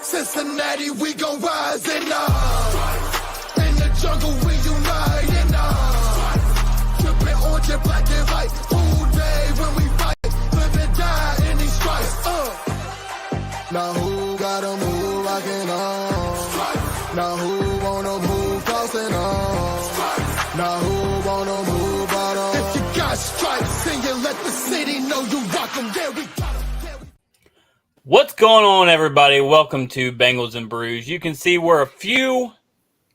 Cincinnati, we gon' rise and in the jungle, we unite and tripping orange and black and white. All day when we fight, live and die in these stripes. Now who gotta move rockin' on? Now who wanna move crossing on? Now who wanna move out on? If you got stripes and you let the city know you rock them, there we got them. What's going on, everybody? Welcome to Bengals Brews. You can see we're a few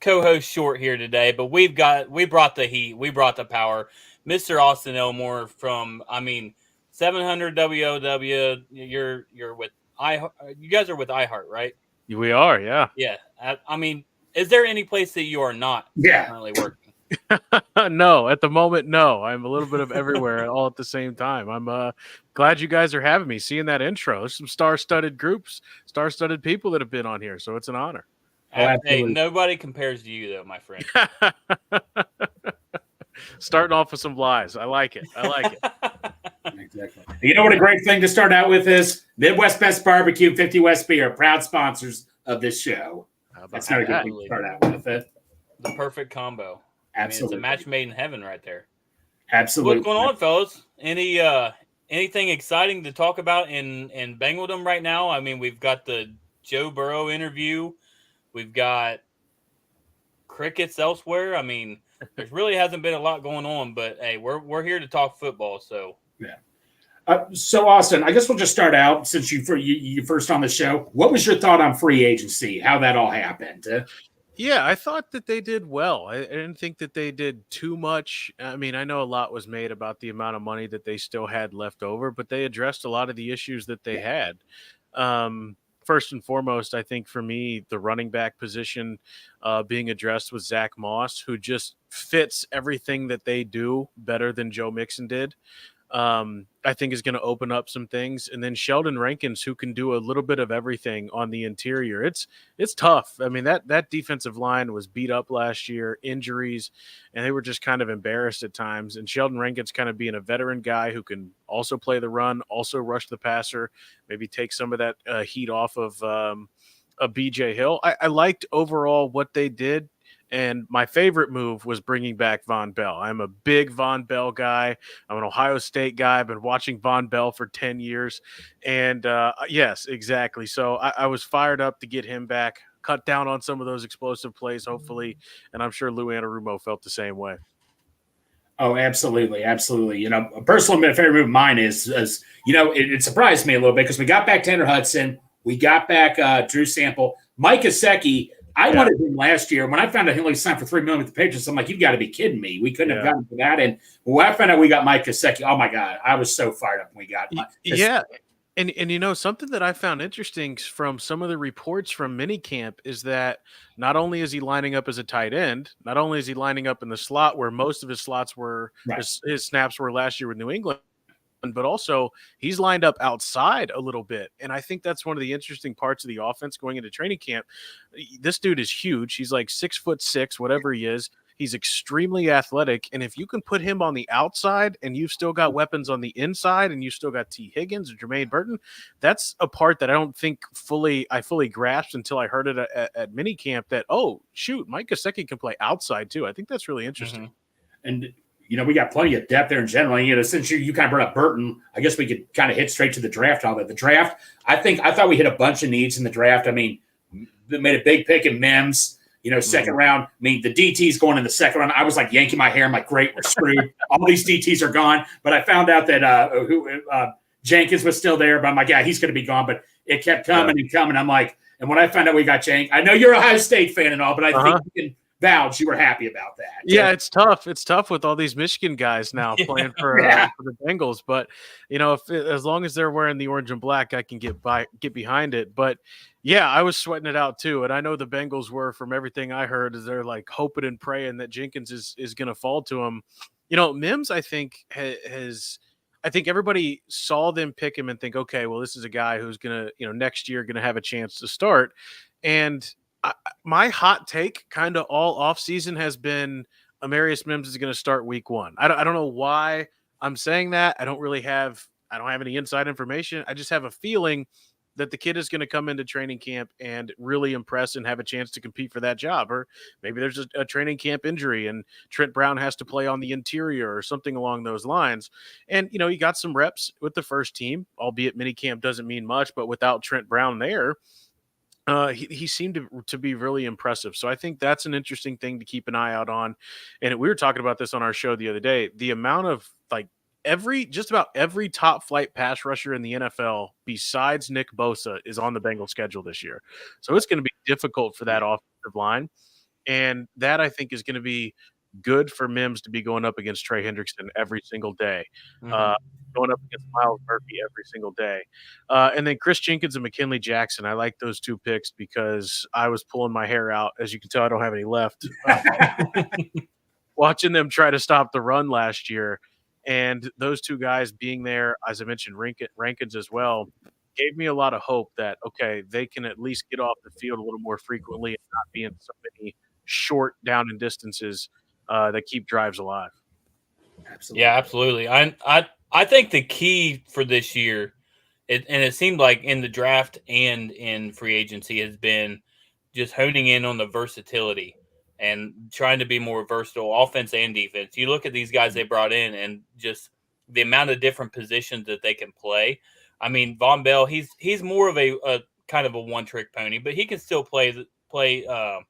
co-hosts short here today, but we brought the heat, we brought the power. Mr. Austin Elmore from 700 WOW. You're with iHeart. You guys are with iHeart, right? We are, yeah. Yeah. Is there any place that you are not currently working? No, at the moment, no. I'm a little bit of everywhere all at the same time. I'm glad you guys are having me. Seeing that intro, there's some star-studded groups, star-studded people that have been on here, so it's an honor. Hey, nobody compares to you, though, my friend. Starting off with some lies. I like it. Exactly. You know what a great thing to start out with is? Midwest Best Barbecue and 50 West Beer, proud sponsors of this show. That's not a good thing to start out with. The perfect combo. Absolutely. It's a match made in heaven right there. Absolutely. What's going on, fellas? Anything exciting to talk about in Bengaldom right now? I mean, we've got the Joe Burrow interview. We've got crickets elsewhere. I mean, there really hasn't been a lot going on, but hey, we're here to talk football. So yeah. So Austin, I guess we'll just start out since you first on the show. What was your thought on free agency? How that all happened? Yeah, I thought that they did well. I didn't think that they did too much. I mean, I know a lot was made about the amount of money that they still had left over, but they addressed a lot of the issues that they had. First and foremost, I think for me, the running back position being addressed with Zach Moss, who just fits everything that they do better than Joe Mixon did. I think is going to open up some things. And then Sheldon Rankins, who can do a little bit of everything on the interior. It's tough. I mean, that defensive line was beat up last year, injuries, and they were just kind of embarrassed at times. And Sheldon Rankins kind of being a veteran guy who can also play the run, also rush the passer, maybe take some of that heat off of BJ Hill. I liked overall what they did. And my favorite move was bringing back Von Bell. I'm a big Von Bell guy. I'm an Ohio State guy. I've been watching Von Bell for 10 years. And yes, exactly. So I was fired up to get him back, cut down on some of those explosive plays, hopefully. And I'm sure Lou Anarumo felt the same way. Oh, absolutely. Absolutely. You know, a personal favorite move of mine is it surprised me a little bit because we got back Tanner Hudson. We got back Drew Sample. Mike Gesicki. I wanted him last year. When I found out he only signed for $3 million with the Patriots, I'm like, you've got to be kidding me. We couldn't have gotten to that. And when I found out we got Mike Gesicki, oh my God, I was so fired up when we got Mike. Yeah. And you know, something that I found interesting from some of the reports from minicamp is that not only is he lining up as a tight end, not only is he lining up in the slot where most of his slots were, his snaps were last year with New England, but also he's lined up outside a little bit. And I think that's one of the interesting parts of the offense going into training camp. This dude is huge. He's like 6'6", whatever he is. He's extremely athletic. And if you can put him on the outside and you've still got weapons on the inside and you still got T. Higgins and Jermaine Burton, that's a part that I don't think I fully grasped until I heard it at minicamp that, oh, shoot, Mike Gesicki can play outside too. I think that's really interesting. Mm-hmm. And we got plenty of depth there in general. Since you kind of brought up Burton, I guess we could kind of hit straight to the draft. All that the draft, I thought we hit a bunch of needs in the draft. I mean, they made a big pick in Mims. Second round. I mean, the DTs going in the second round. I was like yanking my hair. I'm like, great, we're screwed. All these DTs are gone. But I found out that Jenkins was still there. But I'm like, yeah, he's going to be gone. But it kept coming and coming. I'm like, and when I found out we got Jenkins, I know you're a Ohio State fan and all, but I think you can vouch you were happy about that. Yeah, it's tough. It's tough with all these Michigan guys now playing for the Bengals. But as long as they're wearing the orange and black, I can get behind it. But yeah, I was sweating it out too. And I know the Bengals were, from everything I heard, is they're like hoping and praying that Jenkins is going to fall to him. Mims, I think I think everybody saw them pick him and think, okay, well, this is a guy who's going to, next year going to have a chance to start. And my hot take kind of all offseason has been Amarius Mims is going to start week 1. I don't know why I'm saying that. I don't have any inside information. I just have a feeling that the kid is going to come into training camp and really impress and have a chance to compete for that job. Or maybe there's a training camp injury and Trent Brown has to play on the interior or something along those lines. And, he got some reps with the first team, albeit minicamp doesn't mean much, but without Trent Brown there, he seemed to be really impressive. So I think that's an interesting thing to keep an eye out on. And we were talking about this on our show the other day, the amount of just about every top flight pass rusher in the NFL besides Nick Bosa is on the Bengals schedule this year. So it's going to be difficult for that offensive line. And that I think is going to be good for Mims to be going up against Trey Hendrickson every single day, going up against Miles Murphy every single day. And then Chris Jenkins and McKinley Jackson. I like those two picks because I was pulling my hair out. As you can tell, I don't have any left. Watching them try to stop the run last year. And those two guys being there, as I mentioned, Rankins as well, gave me a lot of hope that, okay, they can at least get off the field a little more frequently and not be in so many short down and distances that keep drives alive. Absolutely. Yeah, absolutely. I think the key for this year, and it seemed like in the draft and in free agency, has been just honing in on the versatility and trying to be more versatile, offense and defense. You look at these guys they brought in and just the amount of different positions that they can play. I mean, Von Bell, he's more of a kind of a one-trick pony, but he can still play on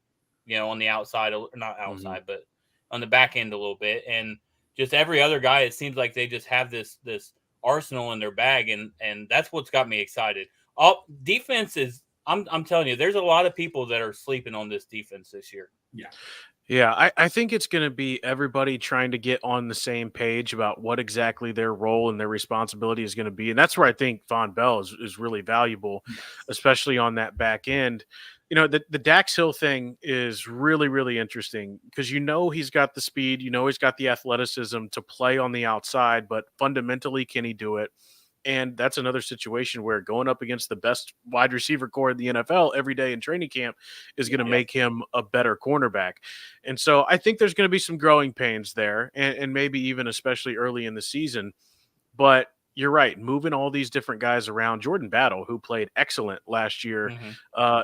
the outside, or not outside, but on the back end a little bit. And just every other guy, it seems like they just have this arsenal in their bag, and that's what's got me excited. Defense is, I'm telling you, there's a lot of people that are sleeping on this defense this year. Yeah, I think it's going to be everybody trying to get on the same page about what exactly their role and their responsibility is going to be. And that's where I think Von Bell is really valuable, especially on that back end. The Dax Hill thing is really, really interesting because he's got the speed, he's got the athleticism to play on the outside, but fundamentally, can he do it? And that's another situation where going up against the best wide receiver core in the NFL every day in training camp is going to make him a better cornerback. And so I think there's going to be some growing pains there and maybe even especially early in the season. But you're right. Moving all these different guys around. Jordan Battle, who played excellent last year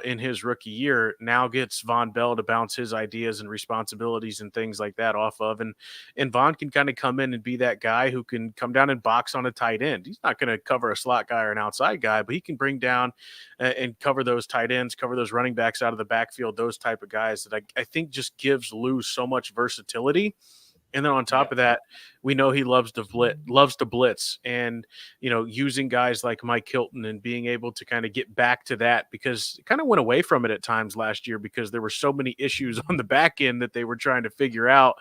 in his rookie year, now gets Von Bell to bounce his ideas and responsibilities and things like that off of. And Von can kind of come in and be that guy who can come down and box on a tight end. He's not going to cover a slot guy or an outside guy, but he can bring down and cover those tight ends, cover those running backs out of the backfield, those type of guys that I think just gives Lou so much versatility. And then on top of that, we know he loves to blitz and, using guys like Mike Hilton and being able to kind of get back to that because it kind of went away from it at times last year because there were so many issues on the back end that they were trying to figure out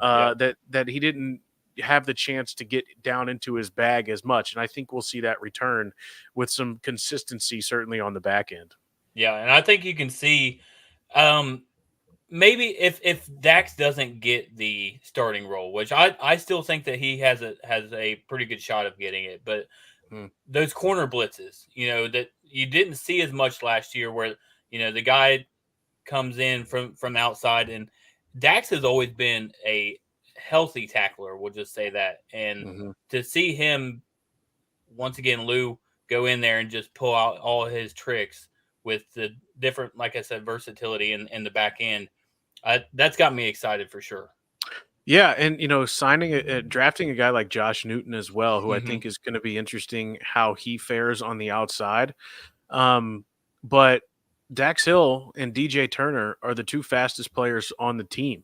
that he didn't have the chance to get down into his bag as much. And I think we'll see that return with some consistency, certainly on the back end. Yeah. And I think you can see, maybe if Dax doesn't get the starting role, which I still think that he has a pretty good shot of getting it, but those corner blitzes, that you didn't see as much last year where, the guy comes in from outside, and Dax has always been a healthy tackler. We'll just say that. And to see him once again, Lou go in there and just pull out all his tricks with the different, like I said, versatility in the back end. That's got me excited for sure. Yeah, and drafting a guy like Josh Newton as well, who I think is going to be interesting how he fares on the outside. But Dax Hill and DJ Turner are the two fastest players on the team,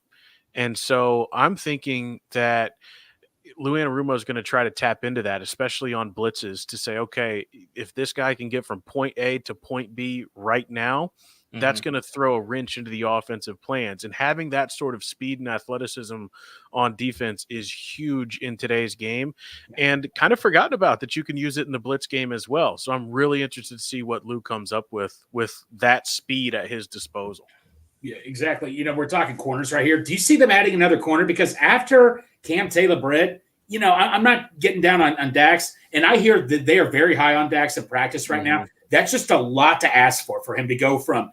and so I'm thinking that Lou Anarumo is going to try to tap into that, especially on blitzes, to say, okay, if this guy can get from point A to point B right now, that's going to throw a wrench into the offensive plans. And having that sort of speed and athleticism on defense is huge in today's game, and kind of forgotten about that you can use it in the blitz game as well. So I'm really interested to see what Lou comes up with that speed at his disposal. Yeah, exactly. We're talking corners right here. Do you see them adding another corner? Because after Cam Taylor-Britt, I'm not getting down on Dax, and I hear that they are very high on Dax in practice right now. That's just a lot to ask for him to go from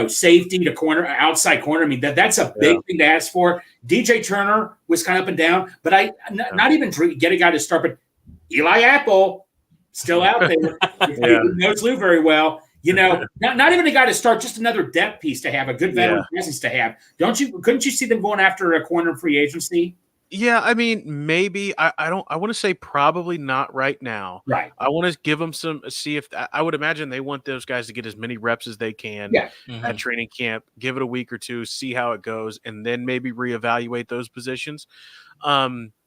safety to corner, outside corner. I mean, that's a big thing to ask for. DJ Turner was kind of up and down, but not even get a guy to start. But Eli Apple, still out there. If Yeah. he knows Lou very well. Not even a guy to start, just another depth piece to have, a good veteran presence to have. Couldn't you see them going after a corner free agency? Yeah, I mean, maybe I don't. I want to say probably not right now. Right. I want to give them see if I would imagine they want those guys to get as many reps as they can Yeah. at training camp. Give it a week or two, see how it goes, and then maybe reevaluate those positions.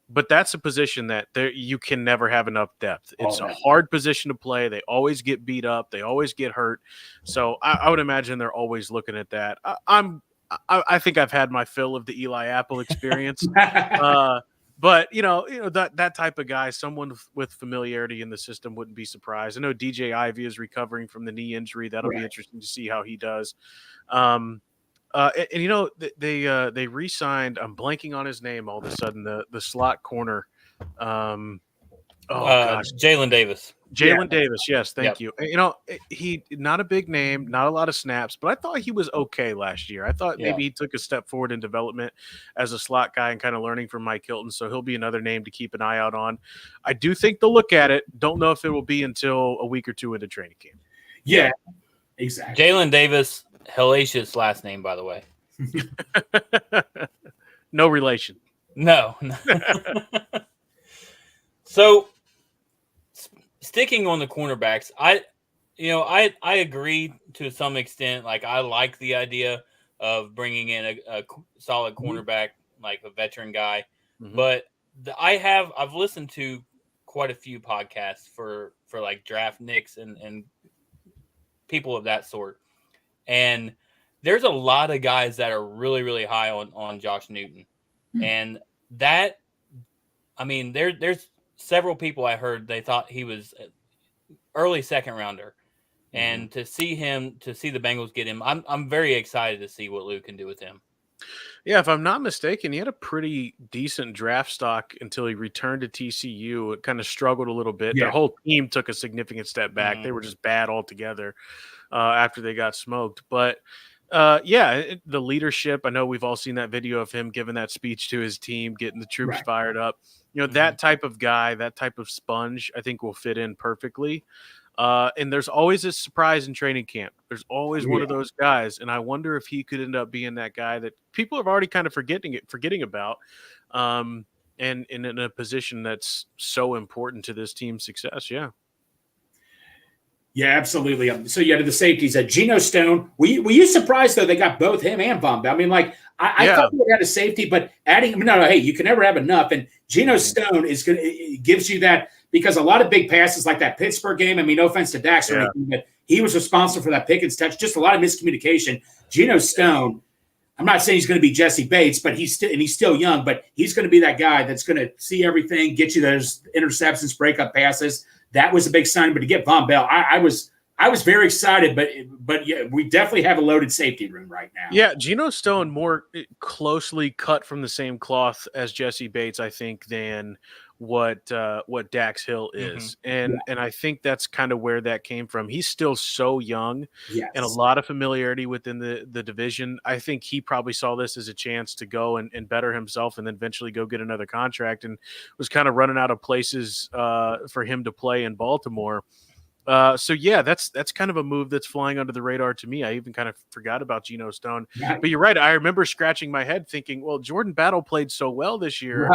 But that's a position that you can never have enough depth. It's a hard position to play. They always get beat up. They always get hurt. So I would imagine they're always looking at that. I think I've had my fill of the Eli Apple experience. But that type of guy, someone with familiarity in the system, wouldn't be surprised. I know DJ Ivy is recovering from the knee injury. That'll be interesting to see how he does. They re-signed. I'm blanking on his name all of a sudden. The slot corner. Jalen Davis. Jalen Davis, yes, thank you. He not a big name, not a lot of snaps, but I thought he was okay last year. I thought maybe he took a step forward in development as a slot guy and kind of learning from Mike Hilton, so he'll be another name to keep an eye out on. I do think they'll look at it. Don't know if it will be until a week or two into training camp. Yeah, exactly. Jalen Davis, hellacious last name, by the way. No relation. No. So, sticking on the cornerbacks, I agree to some extent. Like, I like the idea of bringing in a solid cornerback, like a veteran guy. But I've listened to quite a few podcasts for like Draft Nicks and people of that sort, and there's a lot of guys that are really, really high on Josh Newton, and that, I mean, there's several people I heard they thought he was early second rounder, and to see the Bengals get him, I'm very excited to see what Lou can do with him. Yeah, if I'm not mistaken, he had a pretty decent draft stock until he returned to TCU. It kind of struggled a little bit. Their whole team took a significant step back. They were just bad altogether after they got smoked. But the leadership, I know we've all seen that video of him giving that speech to his team, getting the troops fired up. That type of guy, that type of sponge, I think will fit in perfectly. And there's always a surprise in training camp. There's always one of those guys, and I wonder if he could end up being that guy that people have already kind of forgetting about, and in a position that's so important to this team's success. Yeah. Yeah, absolutely. So to the safeties, Geno Stone. Were you surprised though they got both him and Von Bell? I mean, like I thought they had a safety, but adding hey, you can never have enough. And Geno Stone gives you that, because a lot of big passes like that Pittsburgh game. I mean, no offense to Dax or anything, but he was responsible for that Pickens touch. Just a lot of miscommunication. Geno Stone. I'm not saying he's going to be Jesse Bates, but he's still young. But he's going to be that guy that's going to see everything, get you those interceptions, break up passes. That was a big sign. But to get Von Bell, I was very excited. But yeah, we definitely have a loaded safety room right now. Yeah, Geno Stone more closely cut from the same cloth as Jesse Bates, I think, than what Dax Hill is. And I think that's kind of where that came from. He's still so young and a lot of familiarity within the division. I think he probably saw this as a chance to go and better himself and then eventually go get another contract, and was kind of running out of places for him to play in Baltimore. That's kind of a move that's flying under the radar to me. I even kind of forgot about Geno Stone, but you're right. I remember scratching my head thinking, well, Jordan Battle played so well this year,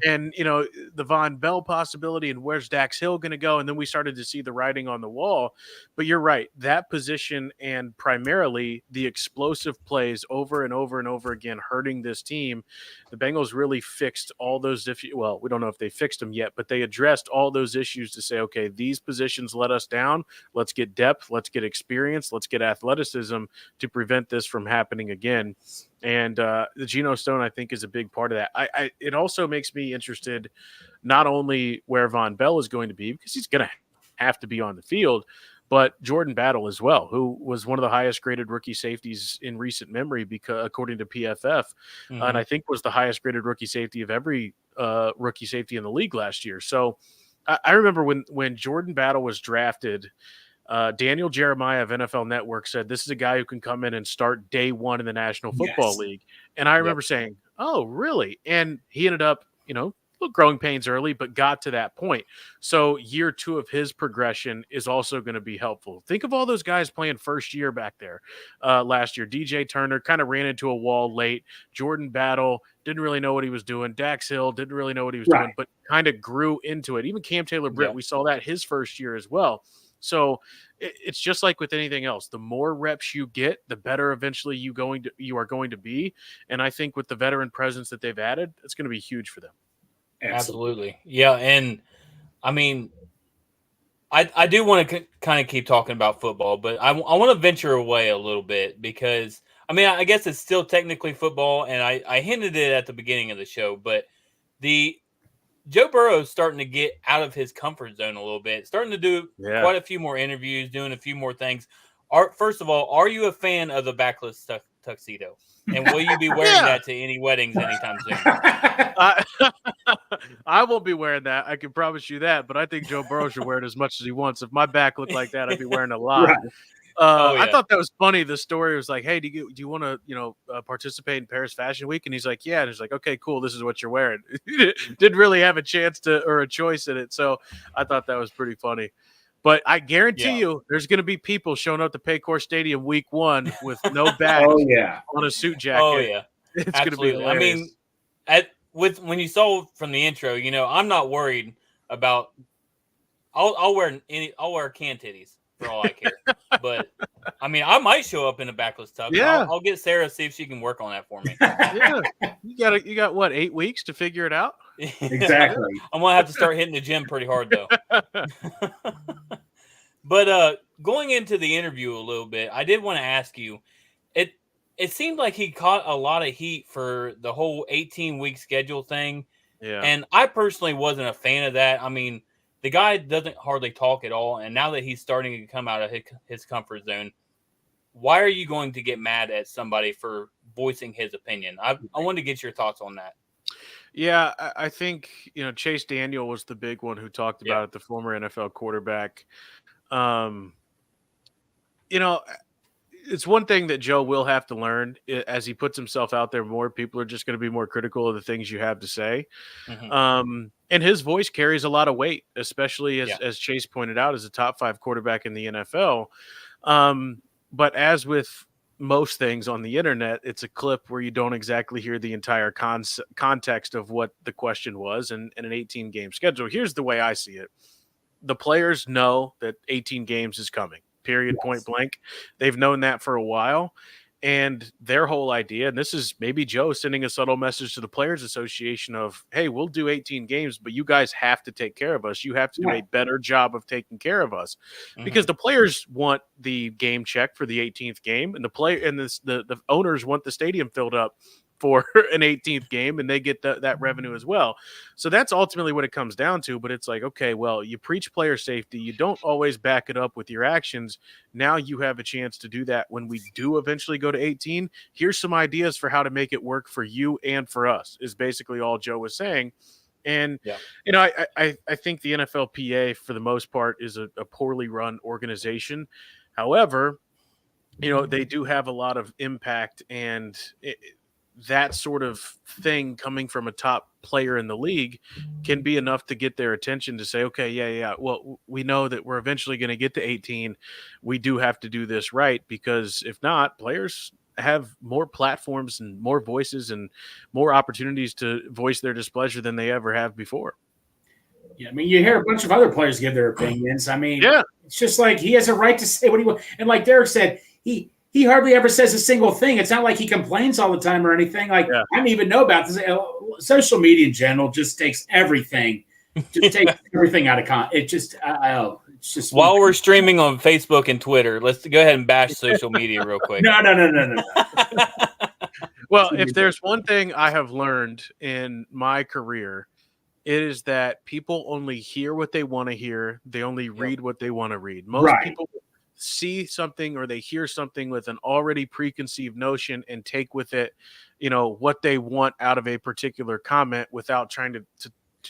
and the Von Bell possibility, and where's Dax Hill going to go? And then we started to see the writing on the wall. But you're right, that position and primarily the explosive plays over and over and over again hurting this team. The Bengals really fixed all those. Well, we don't know if they fixed them yet, but they addressed all those issues to say, okay, these positions let us down. Let's get depth. Let's get experience. Let's get athleticism to prevent this from happening again. And the Geno Stone, I think, is a big part of that. It also makes me interested not only where Von Bell is going to be, because he's going to have to be on the field, but Jordan Battle as well, who was one of the highest graded rookie safeties in recent memory, because according to PFF, and I think was the highest graded rookie safety of every rookie safety in the league last year. So I remember when Jordan Battle was drafted, Daniel Jeremiah of NFL Network said, this is a guy who can come in and start day one in the National Football League. And I remember saying, oh, really? And he ended up, little growing pains early, but got to that point. So year 2 of his progression is also going to be helpful. Think of all those guys playing first year back there last year. DJ Turner kind of ran into a wall late. Jordan Battle didn't really know what he was doing. Dax Hill didn't really know what he was doing, but kind of grew into it. Even Cam Taylor-Britt, we saw that his first year as well. So it's just like with anything else. The more reps you get, the better eventually you are going to be. And I think with the veteran presence that they've added, it's going to be huge for them. Absolutely. Yeah. And I mean, I do want to kind of keep talking about football, but I want to venture away a little bit because, I mean, I guess it's still technically football, and I hinted it at the beginning of the show, but Joe Burrow is starting to get out of his comfort zone a little bit, starting to do quite a few more interviews, doing a few more things. First of all, are you a fan of the backless tuxedo? And will you be wearing that to any weddings anytime soon? I won't be wearing that. I can promise you that. But I think Joe Burrow should wear it as much as he wants. If my back looked like that, I'd be wearing a lot. I thought that was funny. The story was like, "Hey, do you want to participate in Paris Fashion Week?" And he's like, "Yeah." And he's like, "Okay, cool. This is what you're wearing." Didn't really have a chance or a choice in it. So I thought that was pretty funny. But I guarantee you, there's going to be people showing up to Paycor Stadium week 1 with no back on a suit jacket. Oh yeah, it's going to be hilarious. I mean, when you saw from the intro, I'm not worried about. I'll wear can titties for all I care. But I mean, I might show up in a backless tux. Yeah, I'll get Sarah, see if she can work on that for me. Yeah, you got what, 8 weeks to figure it out? Exactly. I'm gonna have to start hitting the gym pretty hard though. But going into the interview a little bit, I did want to ask you. It seemed like he caught a lot of heat for the whole 18-week schedule thing. Yeah, and I personally wasn't a fan of that. I mean, the guy doesn't hardly talk at all, and now that he's starting to come out of his comfort zone, why are you going to get mad at somebody for voicing his opinion? I wanted to get your thoughts on that. Yeah, I think Chase Daniel was the big one who talked about it, the former NFL quarterback. It's one thing that Joe will have to learn as he puts himself out there more. People are just going to be more critical of the things you have to say. Mm-hmm. And his voice carries a lot of weight, especially as Chase pointed out, as a top 5 quarterback in the NFL. But as with most things on the internet, it's a clip where you don't exactly hear the entire context of what the question was in an 18-game schedule. Here's the way I see it. The players know that 18 games is coming. Period, point blank. They've known that for a while. And their whole idea, and this is maybe Joe sending a subtle message to the Players Association of, hey, we'll do 18 games, but you guys have to take care of us. You have to do a better job of taking care of us. Because the players want the game check for the 18th game, and the owners want the stadium filled up for an 18th game, and they get that revenue as well. So that's ultimately what it comes down to. But it's like, okay, well, you preach player safety. You don't always back it up with your actions. Now you have a chance to do that when we do eventually go to 18. Here's some ideas for how to make it work for you and for us, is basically all Joe was saying. And, I think the NFLPA, for the most part, is a poorly run organization. However, they do have a lot of impact, and that sort of thing coming from a top player in the league can be enough to get their attention to say, okay, well, we know that we're eventually going to get to 18. We do have to do this right, because if not, players have more platforms and more voices and more opportunities to voice their displeasure than they ever have before. Yeah, I mean, you hear a bunch of other players give their opinions. I mean, it's just like he has a right to say what he wants. And like Derek said, he hardly ever says a single thing. It's not like he complains all the time or anything. Like, I don't even know about this. Social media in general just takes everything. Out of context. It's just while we're streaming on Facebook and Twitter, let's go ahead and bash social media real quick. No. Well, if there's one thing I have learned in my career, it is that people only hear what they want to hear. They only read what they want to read. Most people see something or they hear something with an already preconceived notion and take with it, what they want out of a particular comment without trying to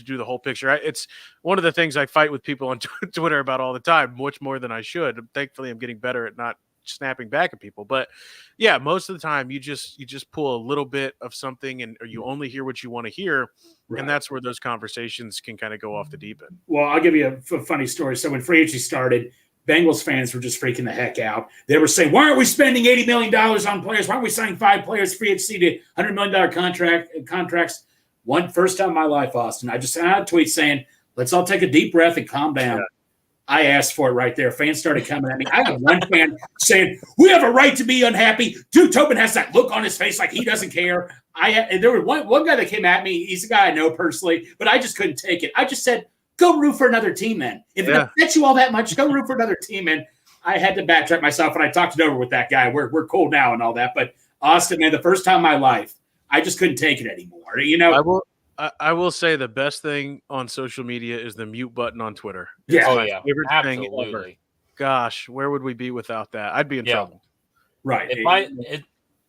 do the whole picture. It's one of the things I fight with people on Twitter about all the time, much more than I should. Thankfully, I'm getting better at not snapping back at people. But yeah, most of the time you just pull a little bit of something or you only hear what you want to hear. Right. And that's where those conversations can kind of go off the deep end. Well, I'll give you a funny story. So when free agency started, Bengals fans were just freaking the heck out. They were saying, why aren't we spending $80 million on players? Why aren't we signing 5 players free agency to $100 million contracts? First time in my life, Austin, I just sent out a tweet saying, let's all take a deep breath and calm down. Yeah. I asked for it right there. Fans started coming at me. I have one fan saying, we have a right to be unhappy. Dude, Tobin has that look on his face like he doesn't care. And there was one guy that came at me. He's a guy I know personally, but I just couldn't take it. I just said, go root for another team, then. If it upsets you all that much, go root for another team. And I had to backtrack myself, and I talked it over with that guy. We're cool now and all that. But Austin, man, the first time in my life, I just couldn't take it anymore. You know, I will say the best thing on social media is the mute button on Twitter. Yeah. Oh, yeah. Absolutely. Thing ever. Gosh, where would we be without that? I'd be in trouble. Right.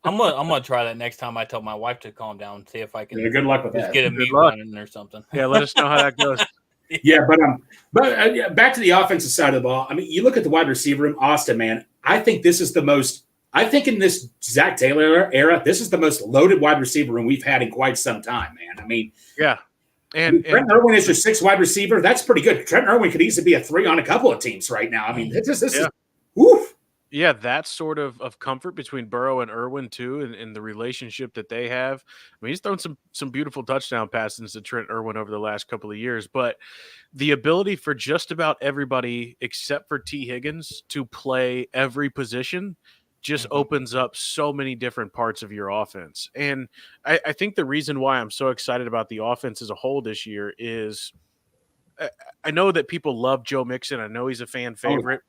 I'm gonna try that next time I tell my wife to calm down and see if I can. Good luck with that. Get a mute button or something. Yeah, let us know how that goes. Yeah, but back to the offensive side of the ball. I mean, you look at the wide receiver room, Austin, man. I think this is the most. I think in this Zach Taylor era, this is the most loaded wide receiver room we've had in quite some time, man. I mean, yeah. And Trent Irwin is your 6th wide receiver. That's pretty good. Trent Irwin could easily be a 3 on a couple of teams right now. I mean, this is woof. Yeah, that sort of comfort between Burrow and Irwin too, and the relationship that they have. I mean, he's thrown some beautiful touchdown passes to Trent Irwin over the last couple of years, but the ability for just about everybody except for T. Higgins to play every position just opens up so many different parts of your offense. And I think the reason why I'm so excited about the offense as a whole this year is I know that people love Joe Mixon. I know he's a fan favorite,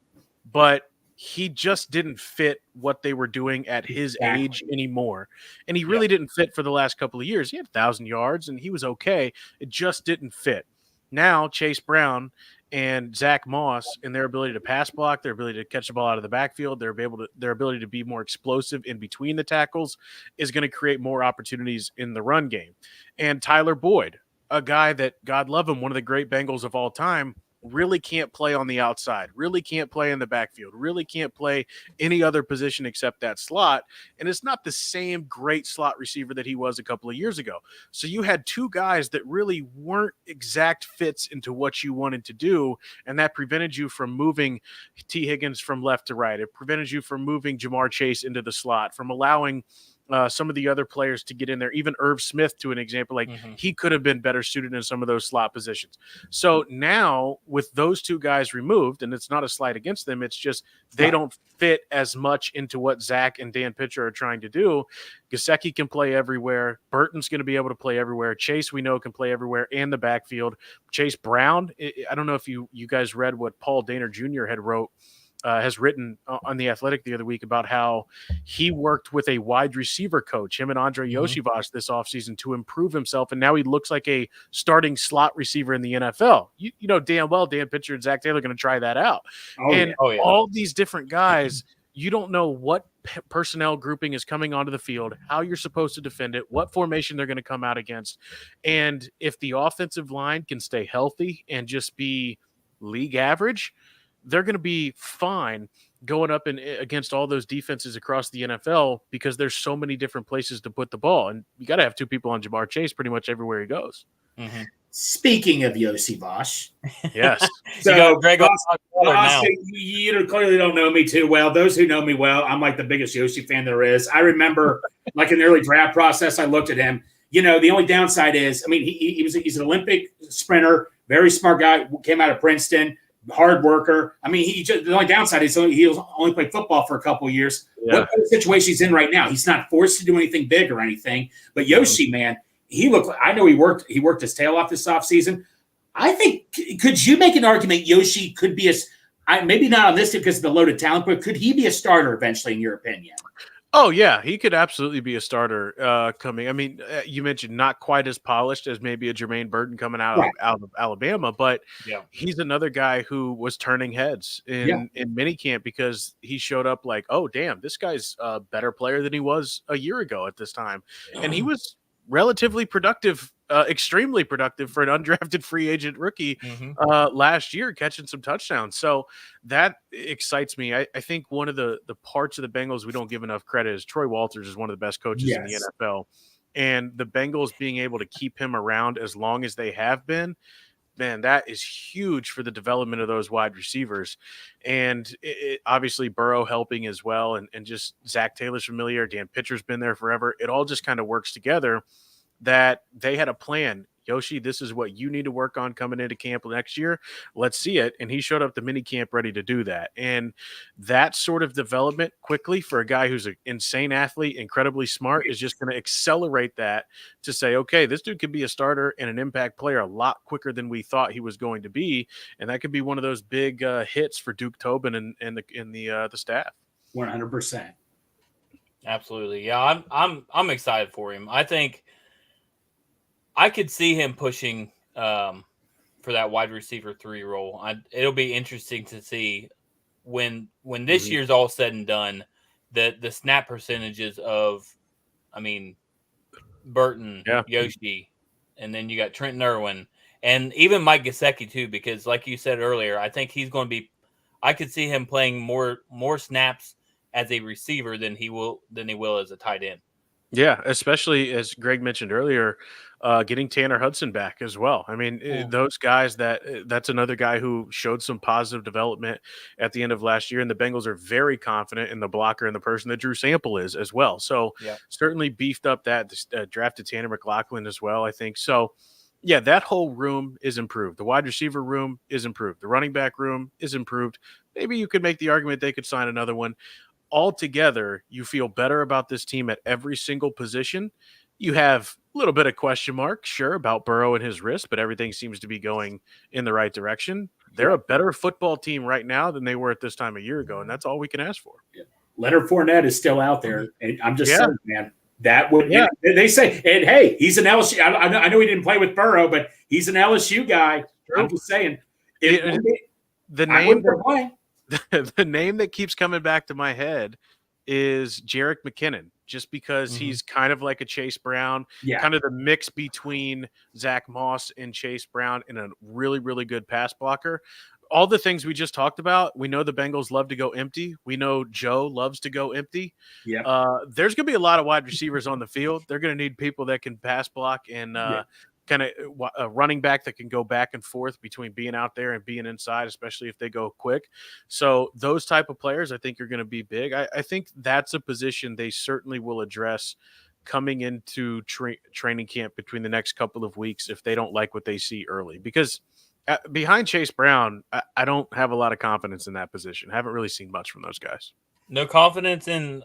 but he just didn't fit what they were doing at his age anymore. And he really didn't fit for the last couple of years. He had 1,000 yards and he was okay. It just didn't fit. Now Chase Brown and Zach Moss and their ability to pass block, their ability to catch the ball out of the backfield, their ability to be more explosive in between the tackles is going to create more opportunities in the run game. And Tyler Boyd, a guy that, God love him, one of the great Bengals of all time, really can't play on the outside, really can't play in the backfield, really can't play any other position except that slot. And it's not the same great slot receiver that he was a couple of years ago. So you had 2 guys that really weren't exact fits into what you wanted to do, and that prevented you from moving T. Higgins from left to right. It prevented you from moving Jamar Chase into the slot, from allowing some of the other players to get in there, even Irv Smith, to an example, he could have been better suited in some of those slot positions. So now with those 2 guys removed, and it's not a slight against them, it's just they don't fit as much into what Zach and Dan Pitcher are trying to do. Gesicki can play everywhere. Burton's going to be able to play everywhere. Chase, we know, can play everywhere and the backfield. Chase Brown, I don't know if you guys read what Paul Dehner Jr. has written on The Athletic the other week about how he worked with a wide receiver coach, him and Andre Yoshivas, this offseason to improve himself. And now he looks like a starting slot receiver in the NFL. You know damn well Dan Pitcher and Zach Taylor are going to try that out. All these different guys, you don't know what personnel grouping is coming onto the field, how you're supposed to defend it, what formation they're going to come out against. And if the offensive line can stay healthy and just be league average, they're going to be fine going up against all those defenses across the NFL because there's so many different places to put the ball. And you got to have 2 people on Jamar Chase pretty much everywhere he goes. Speaking of Yossi Bosch. Yes. So, Austin, you clearly don't know me too well. Those who know me well, I'm like the biggest Yossi fan there is. I remember like in the early draft process, I looked at him. You know, the only downside is, I mean, he's an Olympic sprinter, very smart guy, came out of Princeton, hard worker. I mean, the only downside is he'll only play football for a couple of years. Yeah. What situation he's in right now? He's not forced to do anything big or anything. But Yoshi, man, he looked like, I know he worked his tail off this offseason. I think, could you make an argument Yoshi could be maybe not on this because of the loaded talent, but could he be a starter eventually, in your opinion? Oh, yeah, he could absolutely be a starter coming. I mean, you mentioned not quite as polished as maybe a Jermaine Burton coming out of Alabama, but he's another guy who was turning heads in minicamp because he showed up like, oh, damn, this guy's a better player than he was a year ago at this time. And he was relatively productive, extremely productive for an undrafted free agent rookie Mm-hmm. last year, catching some touchdowns. So that excites me. I think one of the parts of the Bengals we don't give enough credit is Troy Walters is one of the best coaches in the Yes. NFL. And the Bengals being able to keep him around as long as they have been, man, that is huge for the development of those wide receivers. And obviously Burrow helping as well. And just Zach Taylor's familiar. Dan Pitcher's been there forever. It all just kind of works together that they had a plan. Yoshi, this is what you need to work on coming into camp next year. Let's see it. And he showed up to mini camp ready to do that. And that sort of development quickly for a guy who's an insane athlete, incredibly smart, is just going to accelerate that to say, okay, this dude could be a starter and an impact player a lot quicker than we thought he was going to be. And that could be one of those big hits for Duke Tobin and the staff. 100%. Absolutely. Yeah, I'm excited for him. I think I could see him pushing for that wide receiver 3 role. It'll be interesting to see when this year's all said and done, the snap percentages of, I mean, Burton, Yoshi, and then you got Trenton Irwin, and even Mike Gesicki too, because like you said earlier, I think he's going to be. I could see him playing more snaps as a receiver than he will as a tight end. Yeah, especially as Greg mentioned earlier, getting Tanner Hudson back as well. I mean, those guys that's another guy who showed some positive development at the end of last year, and the Bengals are very confident in the blocker and the person that Drew Sample is as well. So certainly beefed up that, drafted Tanner McLaughlin as well, I think. So yeah, that whole room is improved. The wide receiver room is improved. The running back room is improved. Maybe you could make the argument they could sign another one. Altogether, you feel better about this team at every single position. You have a little bit of question mark, sure, about Burrow and his wrist, but everything seems to be going in the right direction. They're a better football team right now than they were at this time a year ago, and that's all we can ask for. Leonard Fournette is still out there, and I'm just saying, man, that would they say, and hey, he's an LSU. I know he didn't play with Burrow, but he's an LSU guy. True. I'm just saying, the name that keeps coming back to my head is Jerick McKinnon, just because he's kind of like a Chase Brown, kind of the mix between Zach Moss and Chase Brown, and a really, really good pass blocker. All the things we just talked about, we know the Bengals love to go empty. We know Joe loves to go empty. There's going to be a lot of wide receivers on the field. They're going to need people that can pass block and kind of a running back that can go back and forth between being out there and being inside, especially if they go quick. So those type of players, I think, are going to be big. I think that's a position they certainly will address coming into training camp between the next couple of weeks if they don't like what they see early. Because behind Chase Brown, I don't have a lot of confidence in that position. I haven't really seen much from those guys. No confidence in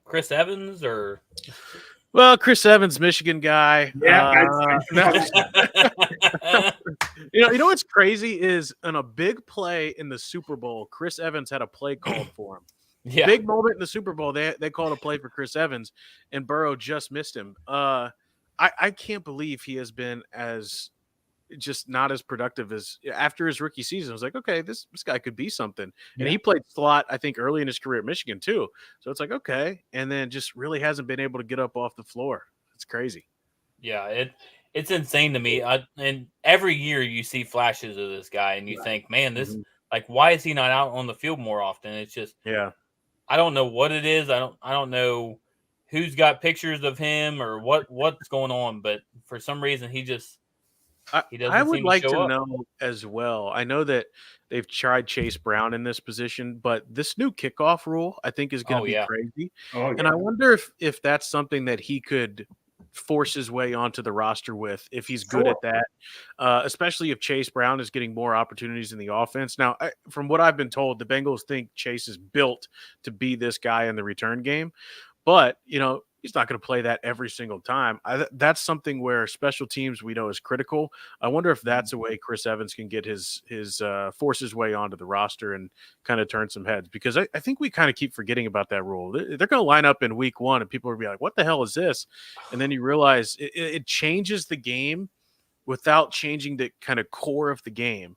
Chris Evans or... Well, Chris Evans, Michigan guy. You know what's crazy is in a big play in the Super Bowl, Chris Evans had a play called for him. Big moment in the Super Bowl. They called a play for Chris Evans, and Burrow just missed him. I can't believe he has been as just not as productive as after his rookie season. I was like, okay, this guy could be something. And he played slot, I think, early in his career at Michigan too. So it's like, okay. And then just really hasn't been able to get up off the floor. It's crazy. Yeah, it's insane to me. And every year you see flashes of this guy and you think, man, this like, why is he not out on the field more often? It's just, I don't know what it is. I don't know who's got pictures of him or what's going on, but for some reason he would like to know as well. I know that they've tried Chase Brown in this position, but this new kickoff rule, I think, is going to be crazy. And I wonder if that's something that he could force his way onto the roster with, if he's good at that, especially if Chase Brown is getting more opportunities in the offense. Now, from what I've been told, the Bengals think Chase is built to be this guy in the return game. But, he's not going to play that every single time. That's something where special teams we know is critical. I wonder if that's a way Chris Evans can get his force his way onto the roster and kind of turn some heads, because I think we kind of keep forgetting about that rule. They're going to line up in week 1 and people will be like, what the hell is this? And then you realize it changes the game without changing the kind of core of the game.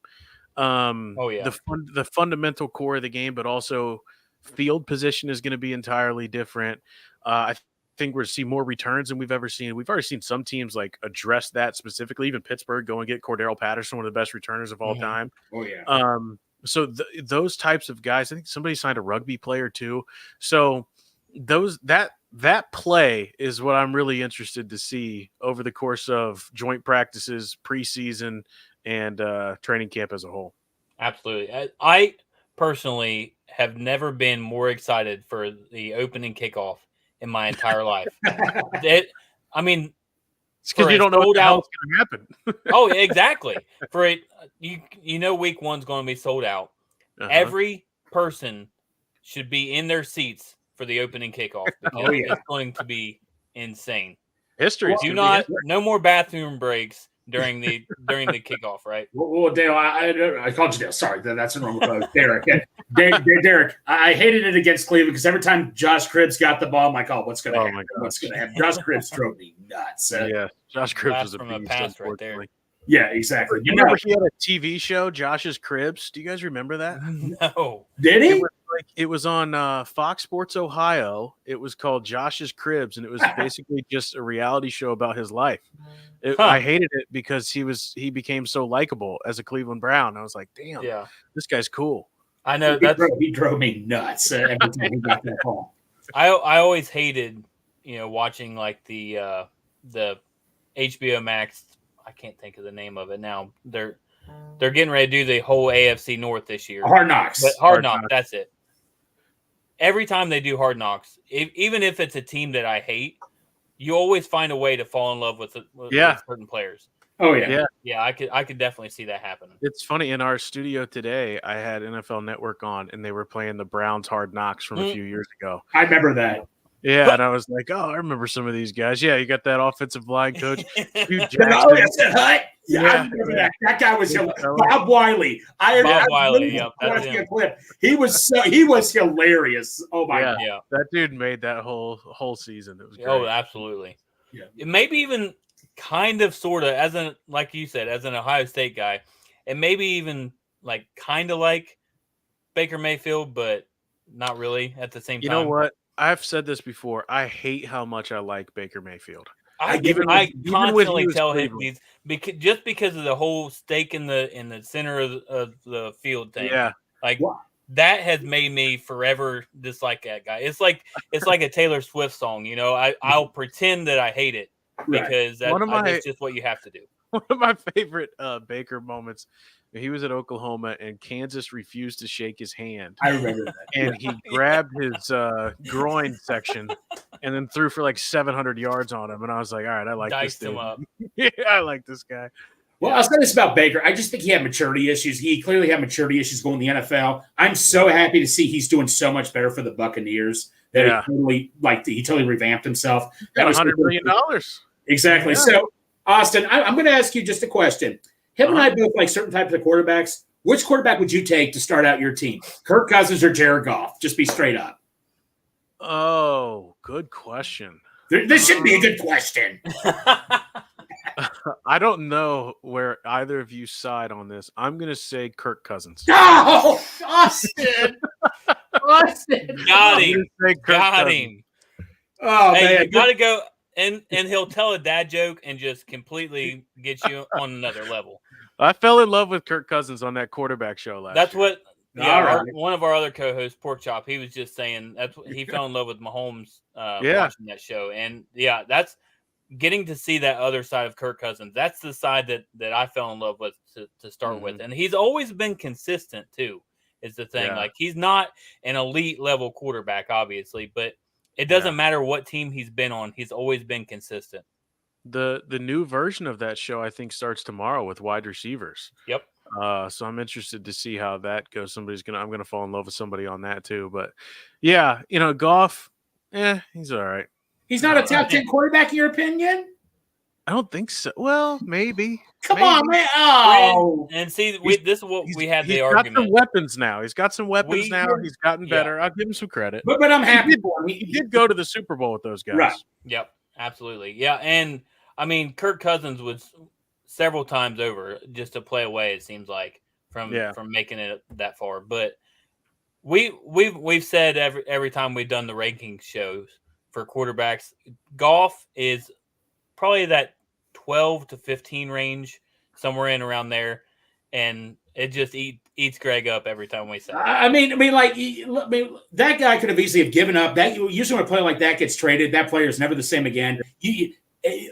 The fundamental core of the game, but also field position is going to be entirely different. I think we're see more returns than we've ever seen. We've already seen some teams like address that specifically. Even Pittsburgh go and get Cordero Patterson, one of the best returners of all time. Oh yeah. So those types of guys, I think somebody signed a rugby player too. So that play is what I'm really interested to see over the course of joint practices, preseason, and training camp as a whole. Absolutely. I personally have never been more excited for the opening kickoff in my entire life. It's because you don't know what the hell's going to happen. Oh, exactly. For it, week one's going to be sold out. Every person should be in their seats for the opening kickoff because it's going to be insane. History. No more bathroom breaks during the kickoff, right? Well, Dale, I called you Dale. Sorry, that's a normal code. Derek. Derek, I hated it against Cleveland because every time Josh Cribbs got the ball, I'm like, what's going to happen? What's going to happen? Josh Cribbs drove me nuts. Yeah, Josh Cribbs was a from beast, a pass right there. Yeah, exactly. You remember he had a TV show, Josh's Cribs? Do you guys remember that? No. Did he? It was on Fox Sports Ohio. It was called Josh's Cribs, and it was basically just a reality show about his life. I hated it because he became so likable as a Cleveland Brown. I was like, damn, this guy's cool. I know he drove me nuts every time he got that ball. I always hated, watching like the HBO Max. I can't think of the name of it now. They're getting ready to do the whole AFC North this year. Hard Knocks. But Hard Knocks, that's it. Every time they do Hard Knocks, even if it's a team that I hate, you always find a way to fall in love with certain players. Oh yeah. Yeah. I could definitely see that happening. It's funny, in our studio today, I had NFL Network on, and they were playing the Browns Hard Knocks from a few years ago. I remember that. Yeah, and I was like, I remember some of these guys. Yeah, you got that offensive line coach. Yeah, I remember that. That guy was Bob Wiley. Bob Wiley, that's him. He was hilarious. Oh my God. Yeah. That dude made that whole season. It was great. Oh, absolutely. Yeah. Maybe even kind of sort of like you said, as an Ohio State guy, and maybe even like kind of like Baker Mayfield, but not really at the same time. You know what? I've said this before. I hate how much I like Baker Mayfield. I constantly tell him just because of the whole stake in the center of the field thing. Yeah, that has made me forever dislike that guy. It's like a Taylor Swift song. I'll pretend that I hate it because that's just what you have to do. One of my favorite Baker moments. He was at Oklahoma, and Kansas refused to shake his hand. I remember that. And he grabbed his groin section and then threw for like 700 yards on him. And I was like, all right, I like Diced this dude. him up. Yeah, I like this guy. Well, I'll say this about Baker. I just think he had maturity issues. He clearly had maturity issues going to the NFL. I'm so happy to see he's doing so much better for the Buccaneers. That he totally revamped himself. That was $100 million. Exactly. Yeah. So, Austin, I'm going to ask you just a question. Him and I both like certain types of quarterbacks. Which quarterback would you take to start out your team? Kirk Cousins or Jared Goff? Just be straight up. Oh, good question. This should be a good question. I don't know where either of you side on this. I'm going to say Kirk Cousins. Oh, Austin! Austin! Got him. Oh, hey, man. You got to go. And he'll tell a dad joke and just completely get you on another level. I fell in love with Kirk Cousins on that quarterback show last year. One of our other co-hosts, Pork Chop, he was just saying he fell in love with Mahomes watching that show. And that's getting to see that other side of Kirk Cousins. That's the side that I fell in love with to start with. And he's always been consistent too, is the thing. Yeah. Like, he's not an elite level quarterback, obviously, but it doesn't matter what team he's been on. He's always been consistent. The new version of that show, I think, starts tomorrow with wide receivers. Yep. So I'm interested to see how that goes. I'm gonna fall in love with somebody on that too. But yeah, Goff, he's all right. He's not a top 10 quarterback in your opinion? I don't think so. Well, maybe. Come on, man. Oh. And see, this is what we had the He's argument. got some weapons now. He's got some weapons now. He's gotten better. I'll give him some credit. But I'm happy for him. He did go to the Super Bowl with those guys. Right. Yep, absolutely. Yeah, and I mean, Kirk Cousins was several times over just to play away, it seems like, from making it that far. But we've said every time we've done the ranking shows for quarterbacks. Goff is probably that 12 to 15 range, somewhere in around there, and it just eats Greg up every time we say it. I mean, that guy could have easily have given up. That usually when a player like that gets traded, that player is never the same again.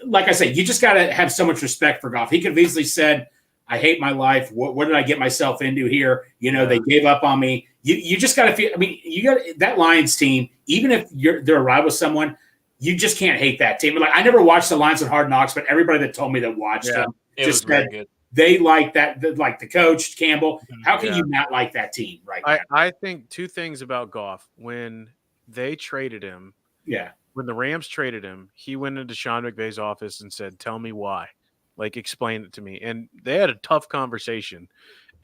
Like I said, you just got to have so much respect for Goff. He could have easily said, "I hate my life. What did I get myself into here? They gave up on me." You just got to feel. I mean, you got that Lions team. Even if they're a rival with someone, you just can't hate that team. Like I never watched the Lions on Hard Knocks, but everybody that told me that watched them just said good. They like that, like the coach Campbell. How can you not like that team right now? I think two things about Goff. When they traded him, when the Rams traded him, he went into Sean McVay's office and said, "Tell me why. Like, explain it to me." And they had a tough conversation.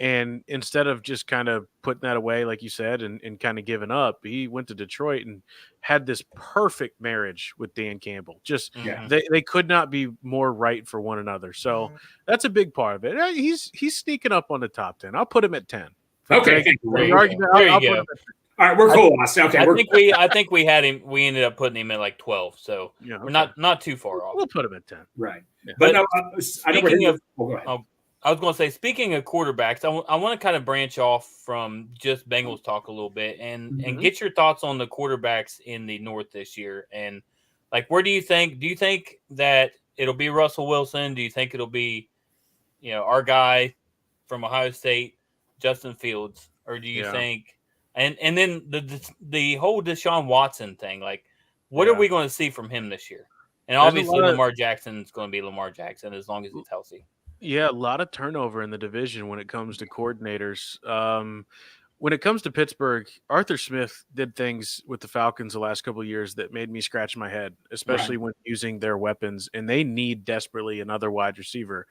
And instead of just kind of putting that away, like you said, and kind of giving up, he went to Detroit and had this perfect marriage with Dan Campbell. Just they could not be more right for one another. So that's a big part of it. He's sneaking up on the top 10. I'll put him at 10. Okay. For the argument, I'll put him at 10. All right, we're cool, Austin. Okay, I think we had him. We ended up putting him at like 12, so we're not too far off. We'll put him at 10. Right. Yeah. But no, speaking of, go ahead. I was going to say, speaking of quarterbacks, I want to kind of branch off from just Bengals talk a little bit and get your thoughts on the quarterbacks in the North this year. And like, where do you think that it'll be Russell Wilson? Do you think it'll be, our guy from Ohio State, Justin Fields, or do you think? And then the whole Deshaun Watson thing, like, what are we going to see from him this year? And obviously, Lamar Jackson is going to be Lamar Jackson as long as he's healthy. Yeah, a lot of turnover in the division when it comes to coordinators. When it comes to Pittsburgh, Arthur Smith did things with the Falcons the last couple of years that made me scratch my head, especially when using their weapons, and they need desperately another wide receiver.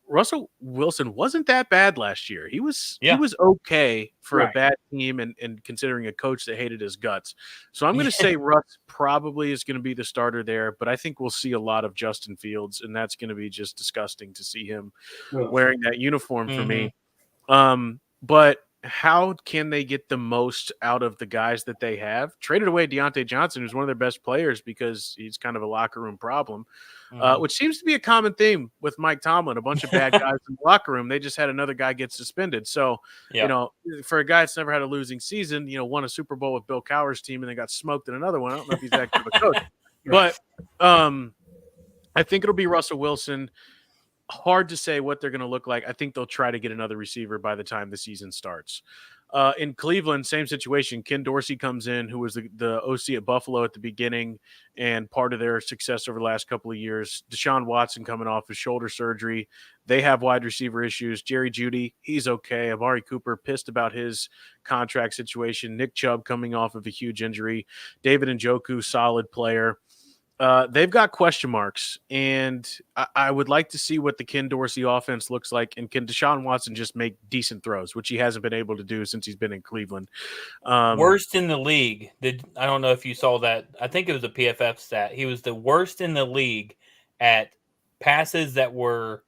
Russell Wilson wasn't that bad last year. He was okay for a bad team and considering a coach that hated his guts. So I'm going to say Russ probably is going to be the starter there, but I think we'll see a lot of Justin Fields, and that's going to be just disgusting to see him wearing that uniform for me. But how can they get the most out of the guys that they have? Traded away Deontay Johnson, who's one of their best players because he's kind of a locker room problem, which seems to be a common theme with Mike Tomlin. A bunch of bad guys in the locker room. They just had another guy get suspended. So, for a guy that's never had a losing season, won a Super Bowl with Bill Cowher's team and then got smoked in another one. I don't know if he's that good of a coach. But I think it'll be Russell Wilson. Hard to say what they're going to look like. I think they'll try to get another receiver by the time the season starts. In Cleveland, same situation. Ken Dorsey comes in, who was the OC at Buffalo at the beginning and part of their success over the last couple of years. Deshaun Watson coming off his shoulder surgery. They have wide receiver issues. Jerry Jeudy, he's okay. Amari Cooper, pissed about his contract situation. Nick Chubb coming off of a huge injury. David Njoku, solid player. They've got question marks, and I would like to see what the Ken Dorsey offense looks like, and can Deshaun Watson just make decent throws, which he hasn't been able to do since he's been in Cleveland. Worst in the league. I don't know if you saw that. I think it was a PFF stat. He was the worst in the league at passes that were,